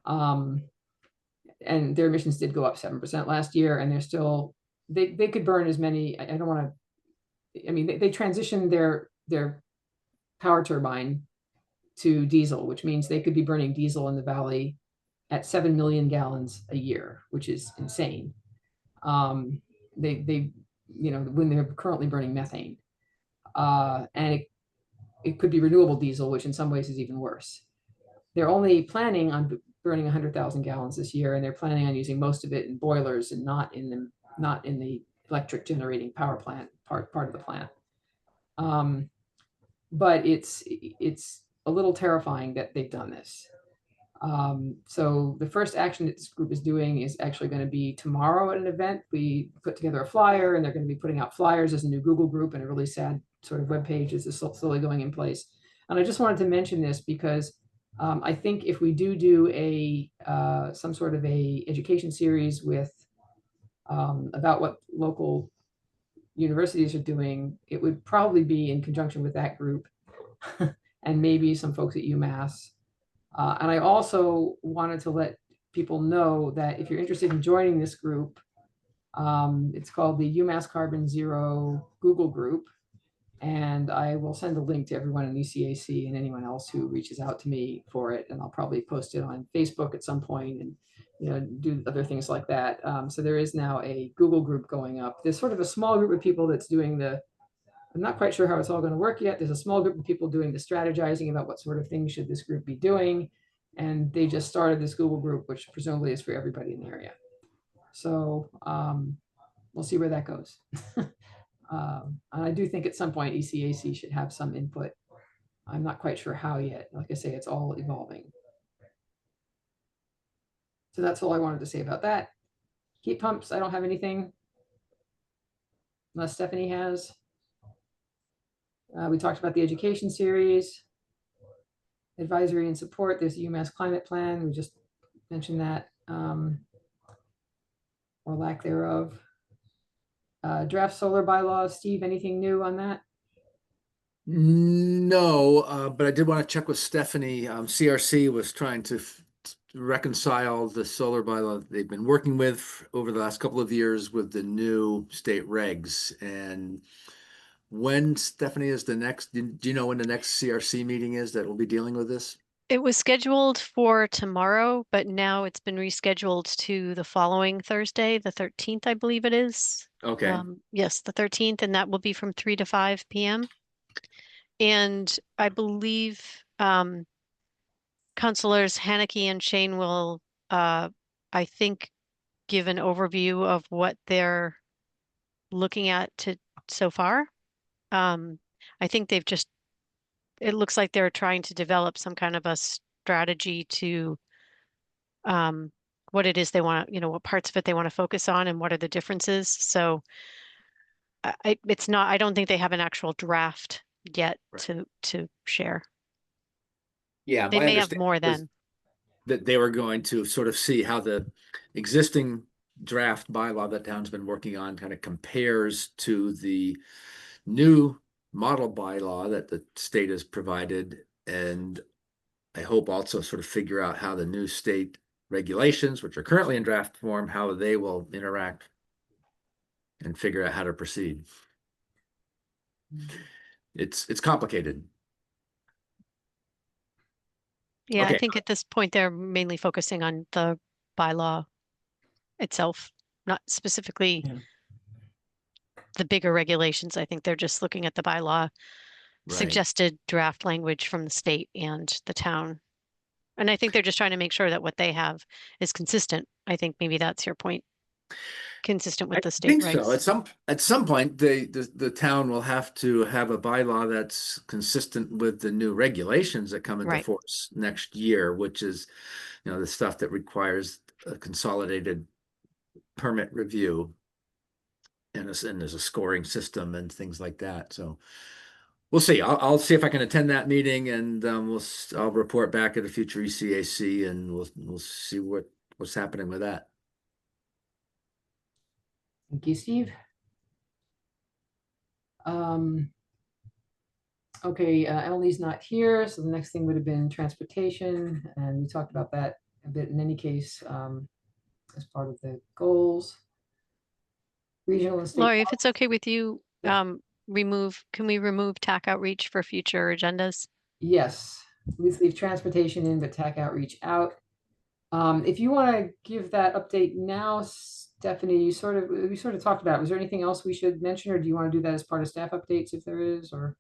And their emissions did go up 7% last year, and they're still, they could burn as many, I don't want to, I mean, they transitioned their power turbine to diesel, which means they could be burning diesel in the valley at 7 million gallons a year, which is insane. They you know, when they're currently burning methane, and it could be renewable diesel, which in some ways is even worse. They're only planning on burning 100,000 gallons this year, and they're planning on using most of it in boilers and not in the electric generating power plant part of the plant. But it's a little terrifying that they've done this. So the first action that this group is doing is actually going to be tomorrow at an event. We put together a flyer, and they're going to be putting out flyers as a new Google group, and a really sad sort of webpage is slowly going in place. And I just wanted to mention this because I think if we do a some sort of a education series with about what local universities are doing, it would probably be in conjunction with that group and maybe some folks at UMass. And I also wanted to let people know that if you're interested in joining this group, it's called the UMass Carbon Zero Google group. And I will send a link to everyone in ECAC and anyone else who reaches out to me for it. And I'll probably post it on Facebook at some point and, you know, do other things like that. So there is now a Google group going up. There's sort of a small group of people that's doing I'm not quite sure how it's all going to work yet. There's a small group of people doing the strategizing about what sort of things should this group be doing. And they just started this Google group, which presumably is for everybody in the area. So we'll see where that goes. And I do think at some point ECAC should have some input. I'm not quite sure how yet. Like I say, it's all evolving. So that's all I wanted to say about that. Heat pumps, I don't have anything. Unless Stephanie has. We talked about the education series. Advisory and support, there's the UMass climate plan. We just mentioned that, or lack thereof. Draft solar bylaws, Steve, anything new on that? No, but I did want to check with Stephanie. CRC was trying to reconcile the solar bylaw they've been working with over the last couple of years with the new state regs. And when, Stephanie, is the next, do you know when the next CRC meeting is that will be dealing with this? It was scheduled for tomorrow, but now it's been rescheduled to the following Thursday, the 13th, I believe it is. Okay. Yes, the 13th, and that will be from 3 to 5 p.m. And I believe Councilors Haneke and Shane will, I think, give an overview of what they're looking at so far. I think they've just, it looks like they're trying to develop some kind of a strategy to what it is they want to, you know, what parts of it they want to focus on and what are the differences. So it's not, I don't think they have an actual draft yet Right. to share. Yeah, They my may have understanding more was then. that they were going to sort of see how the existing draft bylaw that town's been working on kind of compares to the new model bylaw that the state has provided. And I hope also sort of figure out how the new state regulations, which are currently in draft form, how they will interact and figure out how to proceed. It's complicated. Yeah, I Okay. think at this point they're mainly focusing on the bylaw itself, not specifically Yeah. the bigger regulations. I think they're just looking at the bylaw Right. suggested draft language from the state and the town. And I think they're just trying to make sure that what they have is consistent. I think maybe that's your point. consistent I with the state think regs. so. At some point, the town will have to have a bylaw that's consistent with the new regulations that come into Right. force next year, which is, the stuff that requires a consolidated permit review. And there's a scoring system and things like that. So we'll see. I'll see if I can attend that meeting, and I'll report back at a future ECAC, and we'll see what's happening with that. Thank you, Steve. Okay, Emily's not here, so the next thing would have been transportation, and we talked about that a bit in any case, as part of the goals. Regional and state. Lori, if it's okay with you, Yeah. can we remove TAC outreach for future agendas? Yes, let's leave transportation in, but TAC outreach out. If you want to give that update now, Stephanie, we sort of talked about it. Was there anything else we should mention, or do you want to do that as part of staff updates if there is, or?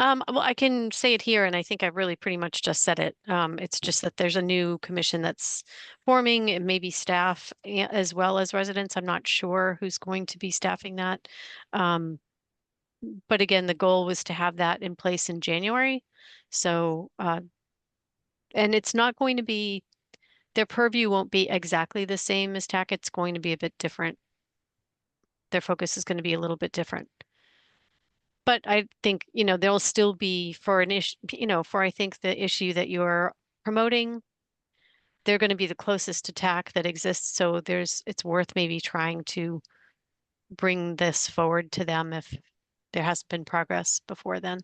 Well, I can say it here, and I think I've really pretty much just said it. It's just that there's a new commission that's forming, and maybe staff as well as residents. I'm not sure who's going to be staffing that. But again, the goal was to have that in place in January. So, and it's not going to be, their purview won't be exactly the same as TAC. It's going to be a bit different. Their focus is going to be a little bit different. But I think, there'll still be for an issue, for I think the issue that you're promoting, they're going to be the closest to TAC that exists. So it's worth maybe trying to bring this forward to them if there has been progress before then.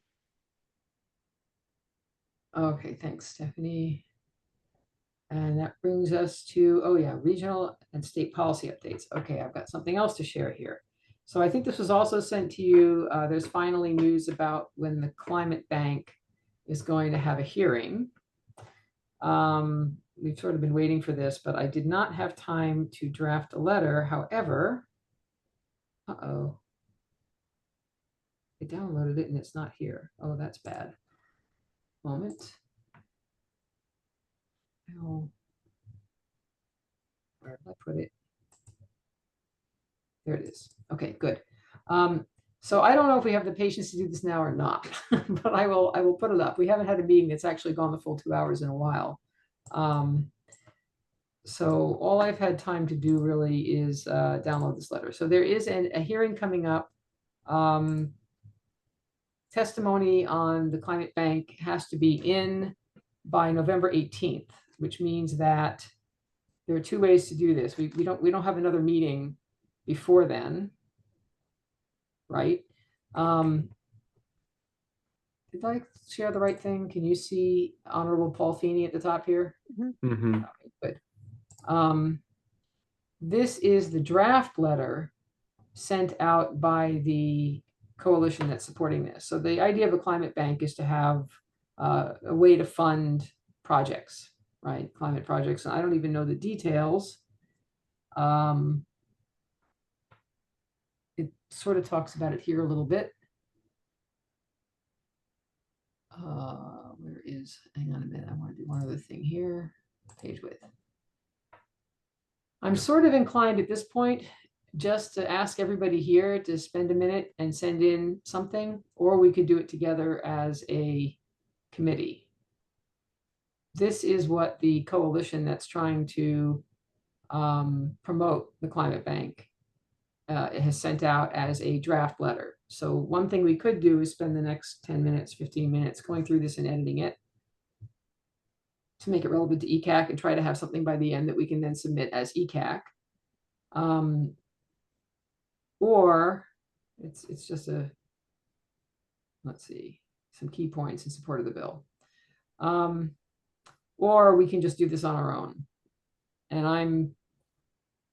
Okay, thanks, Stephanie. And that brings us to, oh yeah, regional and state policy updates. Okay, I've got something else to share here. So I think this was also sent to you. There's finally news about when the Climate Bank is going to have a hearing. We've sort of been waiting for this, but I did not have time to draft a letter. However, I downloaded it and it's not here. Oh, that's bad. Moment. Oh, where did I put it? There it is. Okay, good. So I don't know if we have the patience to do this now or not, but I will put it up. We haven't had a meeting that's actually gone the full 2 hours in a while. So all I've had time to do really is download this letter. So there is a hearing coming up. Testimony on the Climate Bank has to be in by November 18th, which means that there are 2 ways to do this. We don't have another meeting before then, right? Did I share the right thing? Can you see Honorable Paul Feeney at the top here? Mm-hmm. Okay, good. This is the draft letter sent out by the coalition that's supporting this. So the idea of a climate bank is to have a way to fund projects, right? Climate projects. And I don't even know the details. It sort of talks about it here a little bit. Where is, hang on a minute, I want to do one other thing here. Page width. I'm sort of inclined at this point just to ask everybody here to spend a minute and send in something, or we could do it together as a committee. This is what the coalition that's trying to promote the Climate Bank has sent out as a draft letter. So one thing we could do is spend the next 10 minutes, 15 minutes going through this and editing it to make it relevant to ECAC and try to have something by the end that we can then submit as ECAC. Or it's just let's see, some key points in support of the bill. Or we can just do this on our own. And I'm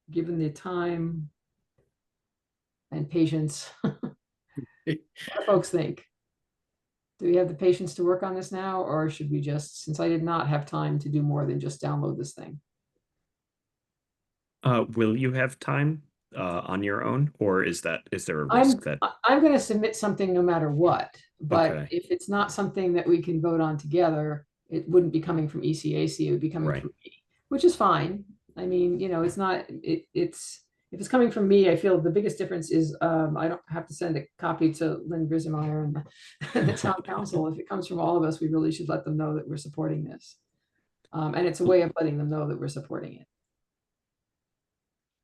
given the time and patience. What do folks think? Do we have the patience to work on this now, or should we just, since I did not have time to do more than just download this thing? Will you have time on your own, or is there a risk that I'm going to submit something no matter what, but Okay. if it's not something that we can vote on together, it wouldn't be coming from ECAC, it would be coming Right. from me, which is fine. I mean, it's not, it's if it's coming from me, I feel the biggest difference is I don't have to send a copy to Lynn Grismeyer and and the town council. If it comes from all of us, we really should let them know that we're supporting this. And it's a way of letting them know that we're supporting it.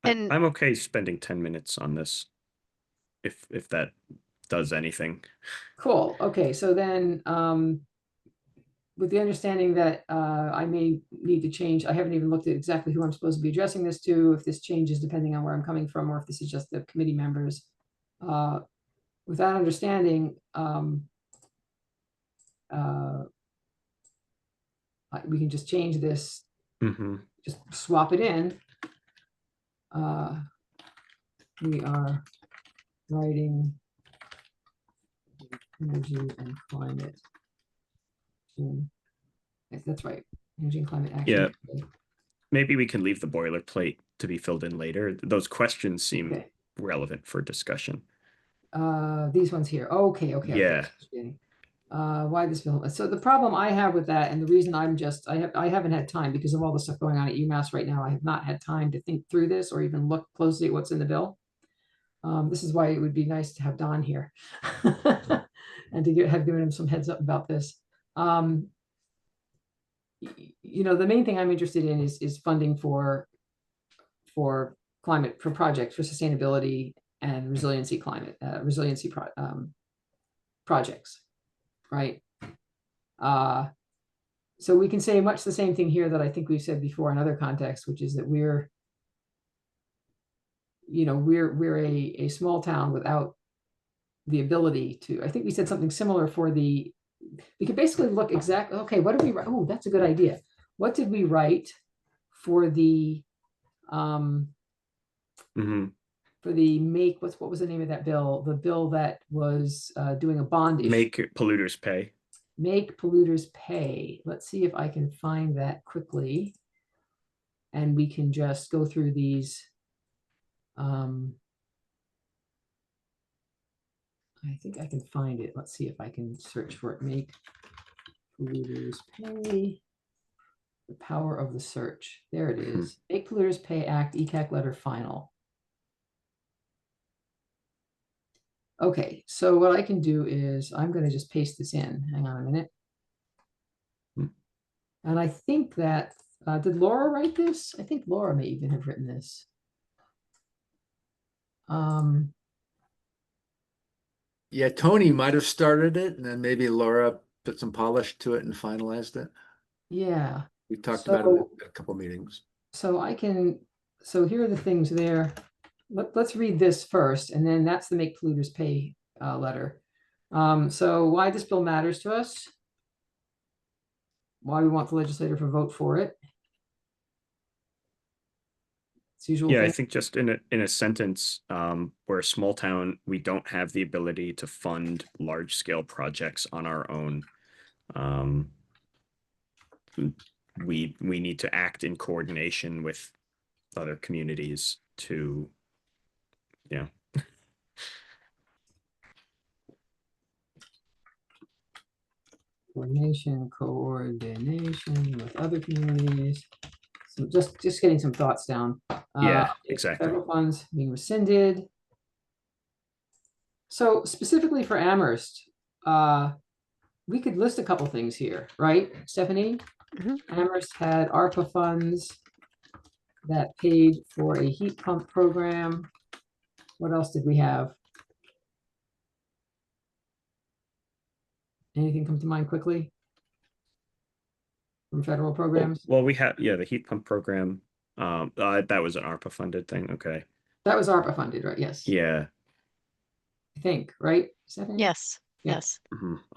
And I'm okay spending 10 minutes on this. If that does anything. Cool. Okay, so then with the understanding that I may need to change, I haven't even looked at exactly who I'm supposed to be addressing this to, if this changes depending on where I'm coming from, or if this is just the committee members. With that understanding, we can just change this, Mm-hmm. just swap it in. We are writing energy and climate. That's right. Energy and climate action. Yeah. Maybe we can leave the boilerplate to be filled in later. Those questions seem Okay. relevant for discussion. These ones here. Okay. Yeah. Why this film? So the problem I have with that, and the reason I haven't had time because of all the stuff going on at UMass right now. I have not had time to think through this or even look closely at what's in the bill. This is why it would be nice to have Don here and to have given him some heads up about this. The main thing I'm interested in is funding for climate, for projects, for sustainability and resiliency projects, right? So we can say much the same thing here that I think we've said before in other contexts, which is that we're a small town without the ability to, I think we said something similar we could basically look exactly, okay, what did we write? Oh, that's a good idea. What did we write for the, Mm-hmm. for the what was the name of that bill? The bill that was doing a bond issue. Make polluters pay. Make polluters pay. Let's see if I can find that quickly. And we can just go through these. I think I can find it. Let's see if I can search for it. Make polluters pay. The power of the search. There it is. Make Polluters Pay Act, ECAC letter final. Okay, so what I can do is I'm going to just paste this in. Hang on a minute. And I think that, did Laura write this? I think Laura may even have written this. Yeah, Tony might have started it, and then maybe Laura put some polish to it and finalized it. Yeah. We talked about it in a couple meetings. So here are the things there. Let's read this first, and then that's the Make Polluters Pay letter. So why this bill matters to us, why we want the legislator to vote for it. It's usual Yeah, thing. I think just in a sentence, we're a small town, we don't have the ability to fund large scale projects on our own. We need to act in coordination with other communities to, yeah. Coordination with other communities. So just getting some thoughts down. Yeah, exactly. Federal funds being rescinded. So specifically for Amherst, we could list a couple things here, right, Stephanie? Mhm. Amherst had ARPA funds that paid for a heat pump program. What else did we have? Anything come to mind quickly from federal programs? Well, we have, yeah, the heat pump program. That was an ARPA funded thing. Okay. That was ARPA funded, right? Yes. Yeah. I think, right, Stephanie? Yes, Yeah. yes.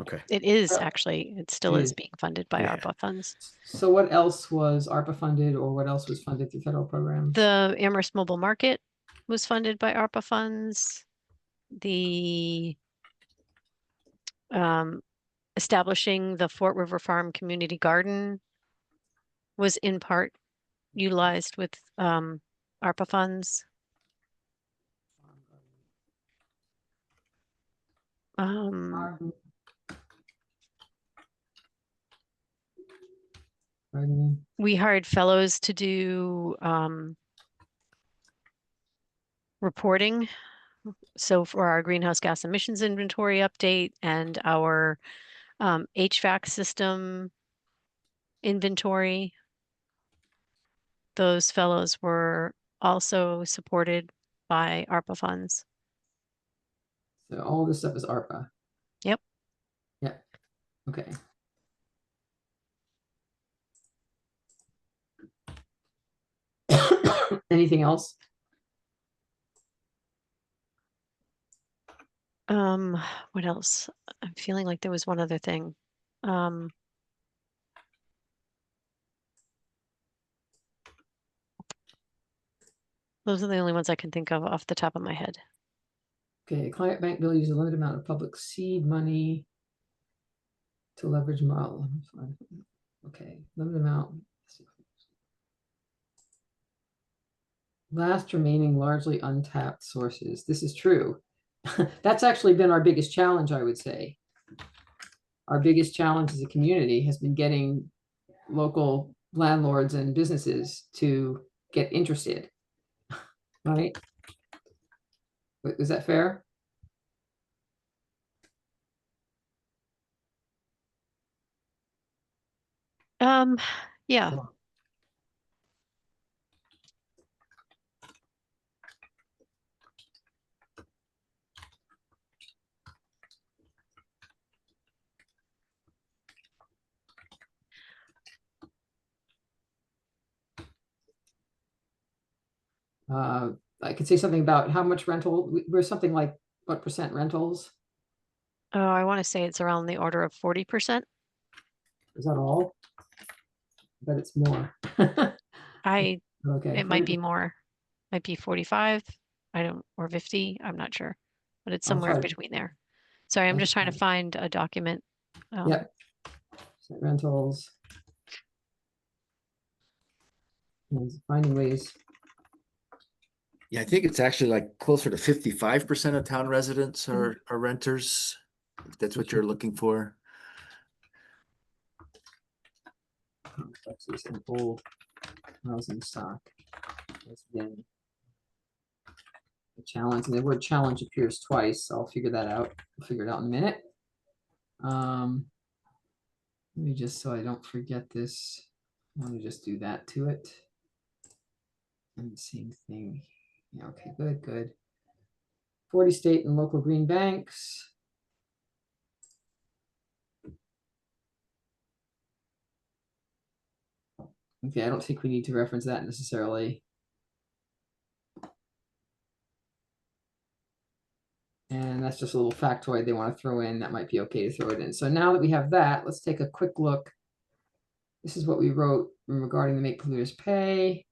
Okay. It is Well, actually, it still it is is. being funded by Yeah. ARPA funds. So what else was ARPA funded, or what else was funded through federal programs? The Amherst Mobile Market was funded by ARPA funds. The establishing the Fort River Farm Community Garden was in part utilized with ARPA funds. Garden. We hired fellows to do reporting. So for our greenhouse gas emissions inventory update and our HVAC system inventory, those fellows were also supported by ARPA funds. So all this stuff is ARPA. Yep. Yep. Okay. Anything else? What else? I'm feeling like there was one other thing. Um, those are the only ones I can think of off the top of my head. Okay, Climate Bank bill uses a limited amount of public seed money to leverage model. Okay, limited amount. Last remaining largely untapped sources. This is true. That's actually been our biggest challenge, I would say. Our biggest challenge as a community has been getting local landlords and businesses to get interested. Right? Is that fair? Yeah. I could say something about how much rental, we're something like what percent rentals? Oh, I want to say it's around the order of 40%. Is that all? But it's more. Okay, Okay. it might be more, might be 45. I don't, or 50. I'm not sure, but it's I'll somewhere in try to- between there. Sorry, I'm I'll just trying to try. find a document. Yep. Rentals. And finding ways. Yeah, I think it's actually like closer to 55% of town residents are renters. If that's what you're looking for. Complexes and old housing stock has been a challenge. And the word challenge appears twice. I'll figure that out. I'll figure it out in a minute. Let me just, so I don't forget this, let me just do that to it. And the same thing. Yeah, okay, good, good. 40 state and local green banks. Okay, I don't think we need to reference that necessarily. And that's just a little factoid they want to throw in. That might be okay to throw it in. So now that we have that, let's take a quick look. This is what we wrote regarding the make polluters pay.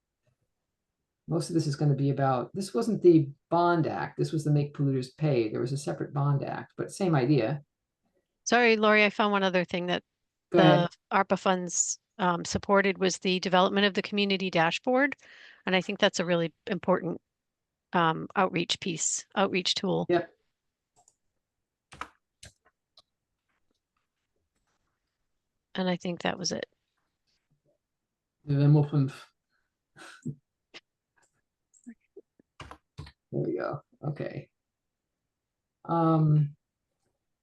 Most of this is going to be about, this wasn't the bond act. This was the make polluters pay. There was a separate bond act, but same idea. Sorry, Lori, I found one other thing that Go ahead. the ARPA funds supported was the development of the community dashboard. And I think that's a really important outreach tool. Yep. And I think that was it. And then we'll put. There we go. Okay.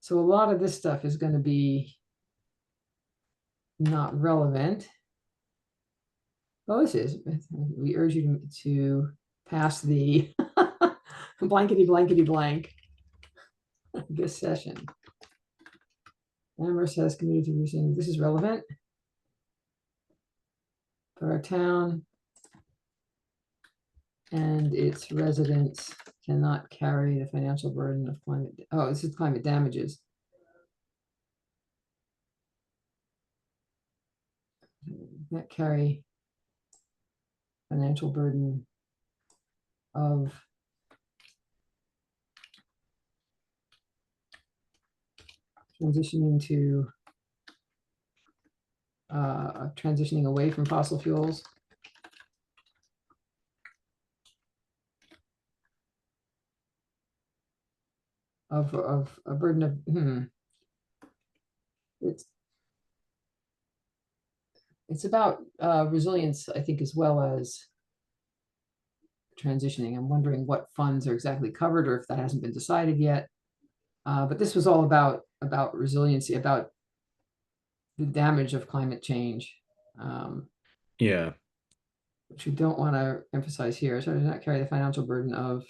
So a lot of this stuff is going to be not relevant. Oh, this is. We urge you to pass the blankety blankety blank this session. Amherst has community reaching. This is relevant for our town, and its residents cannot carry the financial burden of climate. Oh, this is climate damages. That carry financial burden of transitioning to transitioning away from fossil fuels. Of a burden of it's about resilience, I think, as well as transitioning. I'm wondering what funds are exactly covered or if that hasn't been decided yet. But this was all about resiliency, about the damage of climate change, Yeah. which we don't want to emphasize here. So does not carry the financial burden of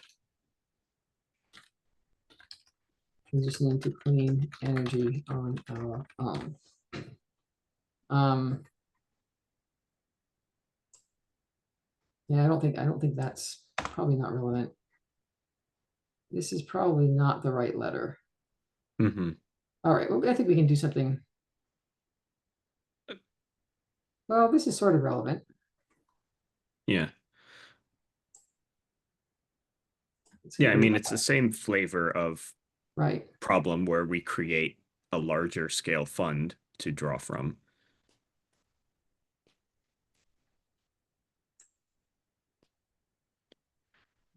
transitioning to clean energy on our own. Yeah, I don't think that's probably not relevant. This is probably not the right letter. Hmm. All right, well, I think we can do something. Well, this is sort of relevant. Yeah. Let's Yeah, I go mean, with it's the that. same flavor of Right. problem where we create a larger scale fund to draw from.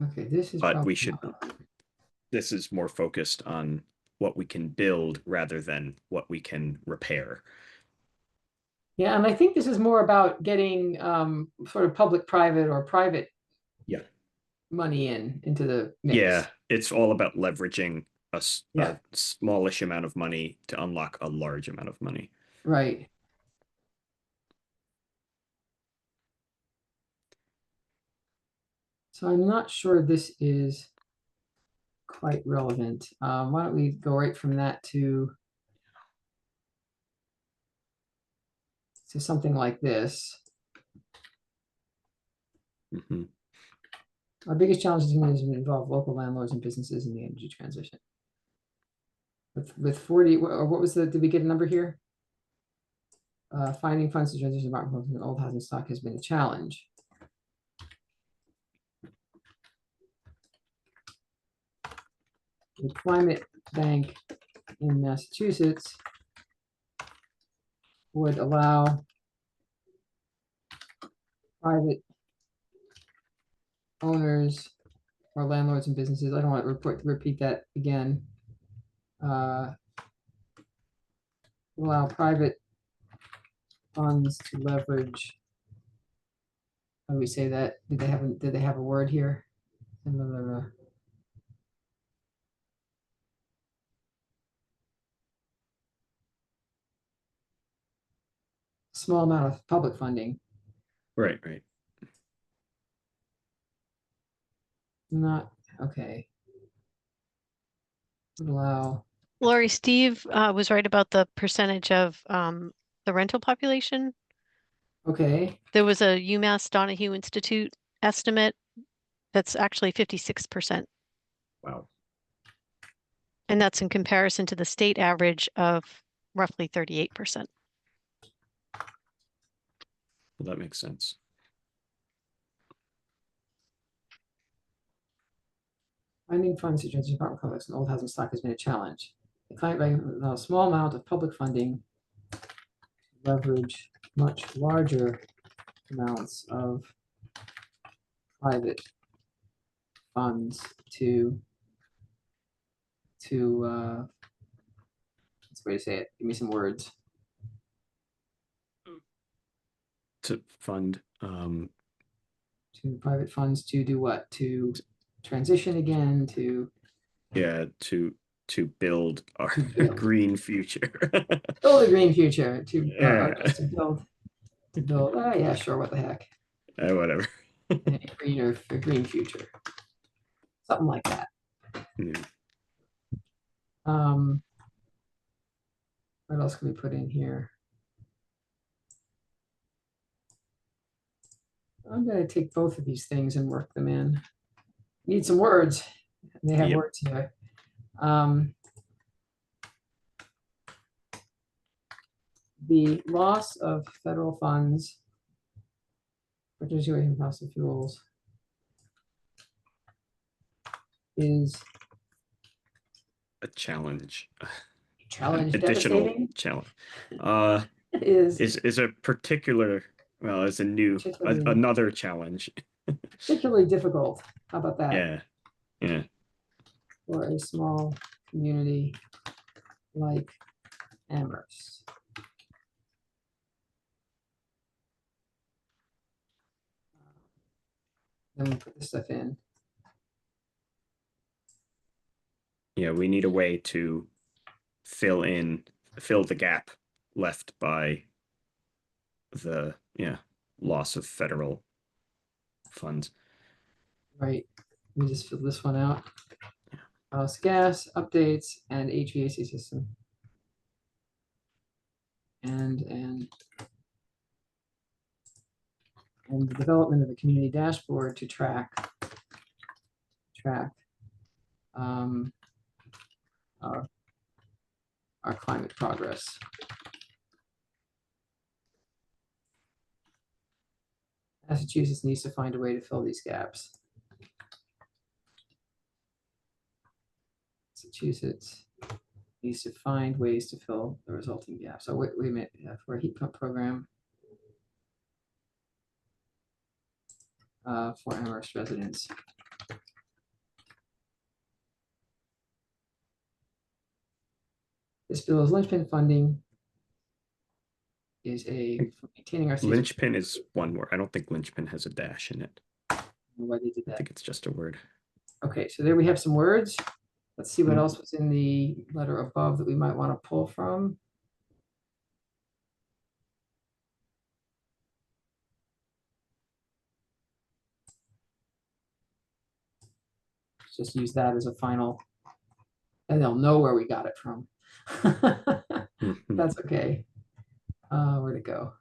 Okay, this is But probably we should, not- this is more focused on what we can build rather than what we can repair. Yeah, and I think this is more about getting sort of public-private or private Yeah. money into the mix. Yeah, it's all about leveraging Yeah. a smallish amount of money to unlock a large amount of money. Right. So I'm not sure this is quite relevant. Why don't we go right from that to something like this. Mhm. Our biggest challenges involve local landlords and businesses in the energy transition. With 40, or what was the, did we get a number here? Finding funds to transition apartment from old housing stock has been a challenge. The Climate Bank in Massachusetts would allow private owners or landlords and businesses, I don't want to repeat that again, allow private funds to leverage, how do we say that? Did they have a word here? Small amount of public funding, Right, right. not, okay. Would allow, Lori, Steve was right about the percentage of the rental population. okay, There was a UMass Donahue Institute estimate that's actually 56%. Wow. And that's in comparison to the state average of roughly 38%. Well, that makes sense. finding funds to transition apartment complex and old housing stock has been a challenge. The client bank with a small amount of public funding leverage much larger amounts of private funds to that's the way to say it. Give me some words. To fund To private funds to do what? To transition again, to yeah, to build our To build. green future. build a green future, to Yeah. to build, oh yeah, sure, what the heck. Whatever. A green future. Something like that. Yeah. What else can we put in here? I'm gonna take both of these things and work them in. Need some words. They have Yep. words here. The loss of federal funds for transition fossil fuels is A challenge. challenge Additional devastating. challenge. Is Is a particular, well, it's a new Particularly- another challenge. particularly difficult. How about that? Yeah. Yeah. For a small community like Amherst. Then we put this stuff in. Yeah, we need a way to fill the gap left by the loss of federal funds. Right. Let me just fill this one out. House gas updates and HVAC system. And the development of a community dashboard to track um, our climate progress. Massachusetts needs to find a way to fill these gaps. Massachusetts needs to find ways to fill the resulting gaps. So wait a minute, for a heat pump program for Amherst residents. This bill's linchpin funding is for maintaining our seasonal. Linchpin is one word. I don't think linchpin has a dash in it. Why they did I that. think it's just a word. Okay, so there we have some words. Let's see what Mhm. else was in the letter above that we might want to pull from. Just use that as a final, and they'll know where we got it from. Mhm. That's okay. Where'd it go?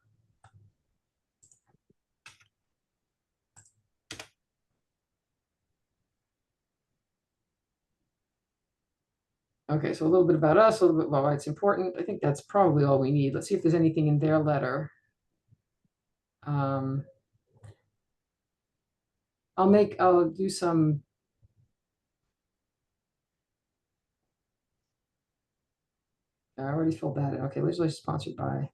Okay, so a little bit about us, a little bit about why it's important. I think that's probably all we need. Let's see if there's anything in their letter. I'll do some. I already filled that in. Okay, legislation sponsored by.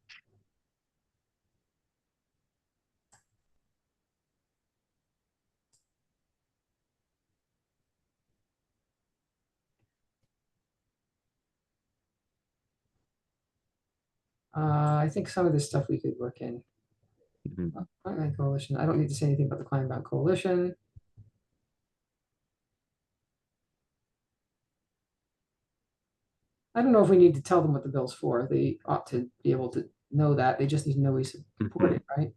I think some of this stuff we could work in. Mhm. Climate Coalition. I don't need to say anything about the Climate Bound Coalition. I don't know if we need to tell them what the bill's for. They ought to be able to know that. They just need to know we support it, right?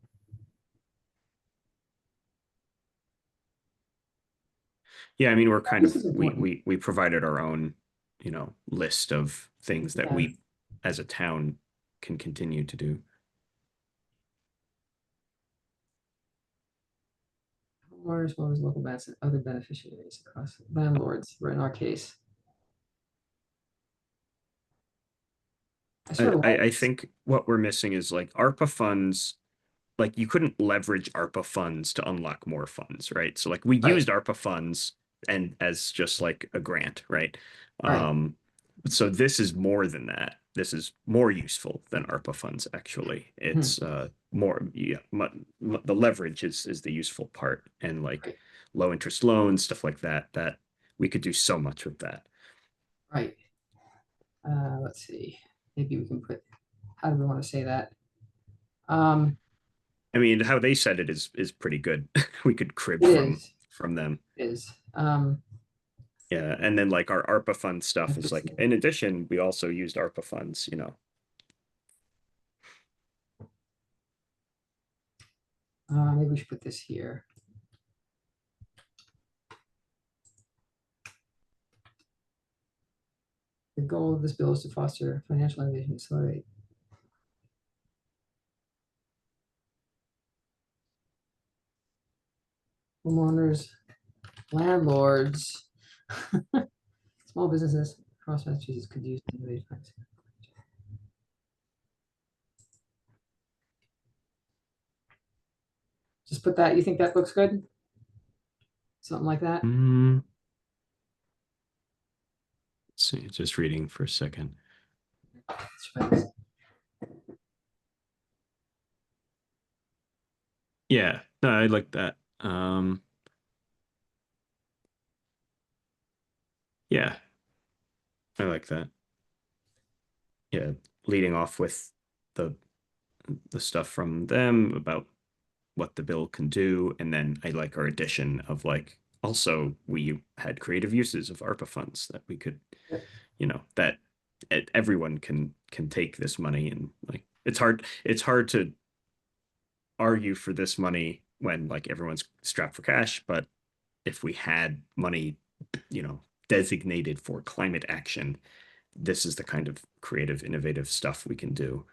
Yeah, I mean, we're kind This of is important. we provided our own, list of things that Yeah. we as a town can continue to do. Homeowners, as well as local bets and other beneficiaries across landlords, were in our case. I sort of like I think what we're missing is like ARPA funds. Like you couldn't leverage ARPA funds to unlock more funds, right? So like we Right. used ARPA funds and as just like a grant, right? Right. So this is more than that. This is more useful than ARPA funds actually. It's more the leverage is the useful part, and like Right. low interest loans, stuff like that we could do so much with that. Right. Let's see. Maybe we can put, how do we want to say that? I mean, how they said it is pretty good. We could crib It from them. is. Yeah, and then like our ARPA fund stuff is like, in addition, we also used ARPA funds, Maybe we should put this here. The goal of this bill is to foster financial innovation and accelerate. Homeowners, landlords, small businesses across Massachusetts could use innovative financing. Just put that. You think that looks good? Something like that? Let's see, just reading for a second. Yeah, no, I like that. Yeah, I like that. Yeah, leading off with the stuff from them about what the bill can do, and then I like our addition of like also we had creative uses of ARPA funds that we could, Yep. you know, that everyone can take this money, and like it's hard to argue for this money when like everyone's strapped for cash, but if we had money, you know, designated for climate action, this is the kind of creative, innovative stuff we can do.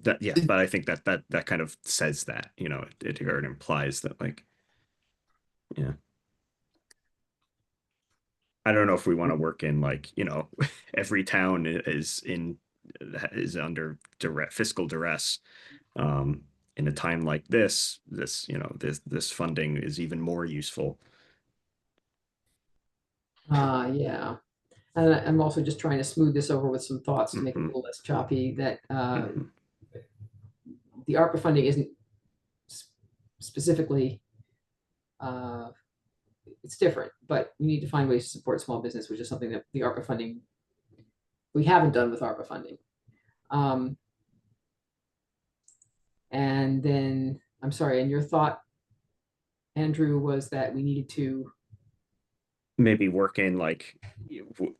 That, yeah, but I think that kind of says that, you know, it implies that, like, yeah. I don't know if we want to work in, like, you know, every town is under fiscal duress. In a time like this, you know, this funding is even more useful. Yeah. And I'm also just trying to smooth this over with some thoughts to make it a Mhm. little less choppy, that Mhm. the ARPA funding isn't specifically, it's different, but we need to find ways to support small business, which is something that the ARPA funding, we haven't done with ARPA funding. And then, I'm sorry, and your thought, Andrew, was that we needed to, Maybe work in, like,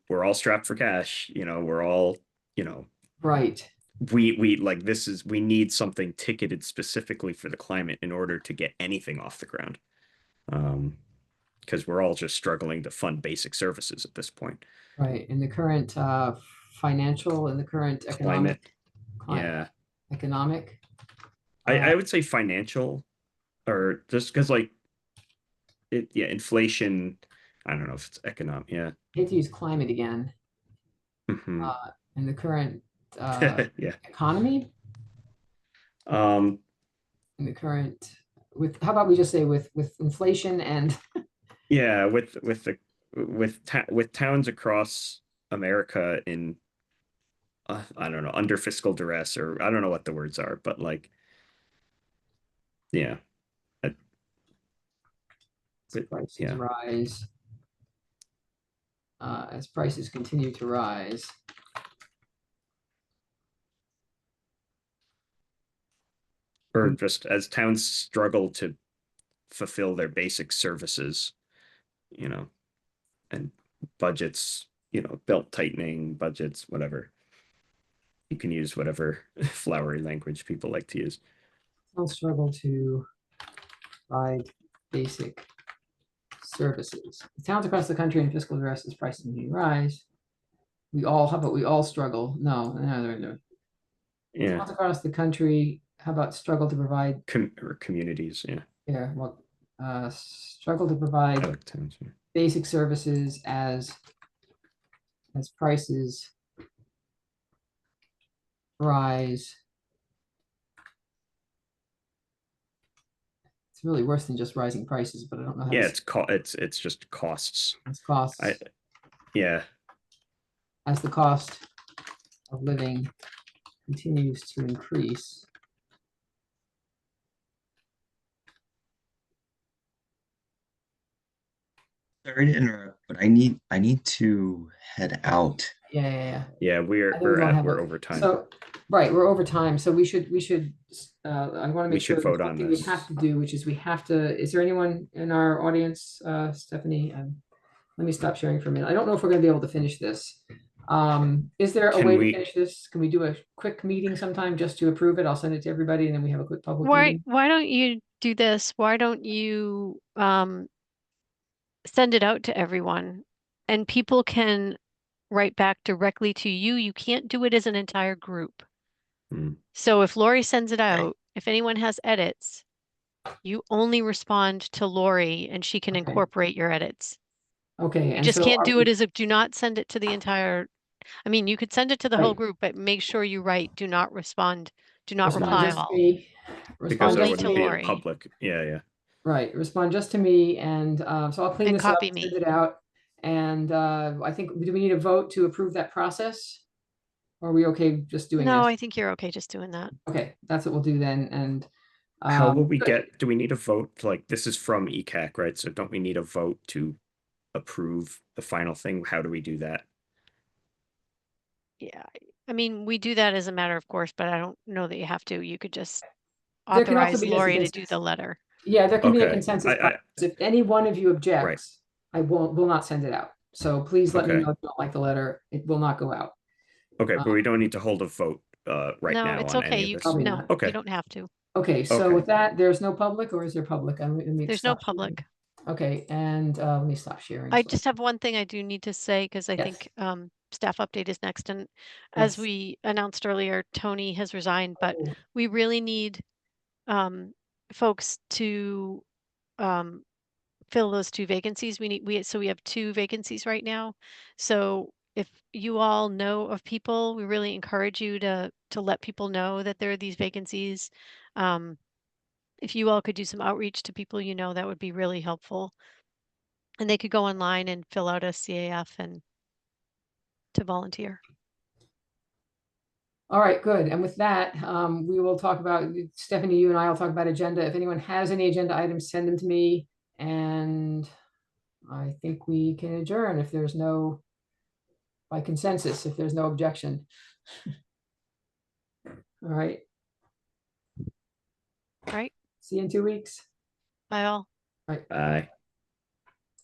we're all strapped for cash, you know, we're all, you know, right, we like, we need something ticketed specifically for the climate in order to get anything off the ground. Because we're all just struggling to fund basic services at this point. right, in the current financial and the current economic, Climate, yeah. economic. I would say financial, or just because, like, yeah, inflation. I don't know if it's economic. Yeah. I hate to use climate again. Mhm. In the current Yeah. economy, Um. in the current, with, how about we just say with inflation and Yeah. With towns across America in, I don't know, under fiscal duress, or I don't know what the words are, but like, yeah. prices Yeah. rise, as prices continue to rise. Or just as towns struggle to fulfill their basic services, you know, and budgets, you know, belt tightening, budgets, whatever. You can use whatever flowery language people like to use. Don't struggle to provide basic services. Towns across the country in fiscal duress as prices continue to rise. How about we all struggle? No. Yeah. Towns across the country, how about struggle to provide, Or communities. Yeah. yeah, well, struggle to provide I like towns. Yeah. basic services as prices rise. It's really worse than just rising prices, but I don't know how Yeah, to it's just costs. it's costs, Yeah. as the cost of living continues to increase. Sorry to interrupt, but I need to head out. Yeah. Yeah, I know we don't have we're a- over time. So, right, we're over time, so we should, I want to We make should sure vote there's on something we this. have to do, which is we have to, is there anyone in our audience, Stephanie? Let me stop sharing for a minute. I don't know if we're gonna be able to finish this. Is there a Can way we- to finish this? Can we do a quick meeting sometime just to approve it? I'll send it to everybody and then we have a quick public meeting. Why don't you do this? Why don't you send it out to everyone and people can write back directly to you. You can't do it as an entire group. Hmm. So if Lori sends it out, if anyone has edits, you only respond to Lori and she can Okay. incorporate your edits. Okay, You and just so can't are do we- it as a, do not send it to the entire, I mean, you could send it to the whole Right. group, but make sure you write, do not respond, do not respond reply just to all. me. Because Respond that Only just to to wouldn't be me. in Lori. public. Yeah. Right, respond just to me, and so I'll clean And this up, copy send me. it out, and I think, do we need a vote to approve that process? Or are we okay just doing No, this? I think you're okay just doing that. Okay, that's what we'll do then, and How will we good. do we need a vote? Like, this is from ECAC, right? So don't we need a vote to approve the final thing? How do we do that? Yeah, I mean, we do that as a matter of course, but I don't know that you have to. You could just There can also authorize be a Lori to do consensus. the letter. Yeah, there can be a Okay, consensus. I- process. If any one of you objects, I will not send it out. So please let me Okay. know if you don't like the letter. It will not go out. Okay, but we don't need to hold a vote right No, now it's on okay. any of You this. Probably no, not. Okay. you don't have to. Okay, so Okay. with that, there's no public, or is there public? Let me There's no stop sharing. public. Okay, and let me stop sharing. I so- just have one thing I do need to say because I Yes. think staff update is next. And as Yes. we announced earlier, Tony has resigned, but Oh, we really need folks to fill those 2 vacancies. So we have 2 vacancies right now. So if you all know of people, we really encourage you to let people know that there are these vacancies. If you all could do some outreach to people you know, that would be really helpful. And they could go online and fill out a CAF and to volunteer. All right, good. And with that, we will talk about, Stephanie, you and I will talk about agenda. If anyone has any agenda items, send them to me. And I think we can adjourn if there's no, by consensus, if there's no objection. All right, Right? see you in 2 weeks. Bye all. Bye.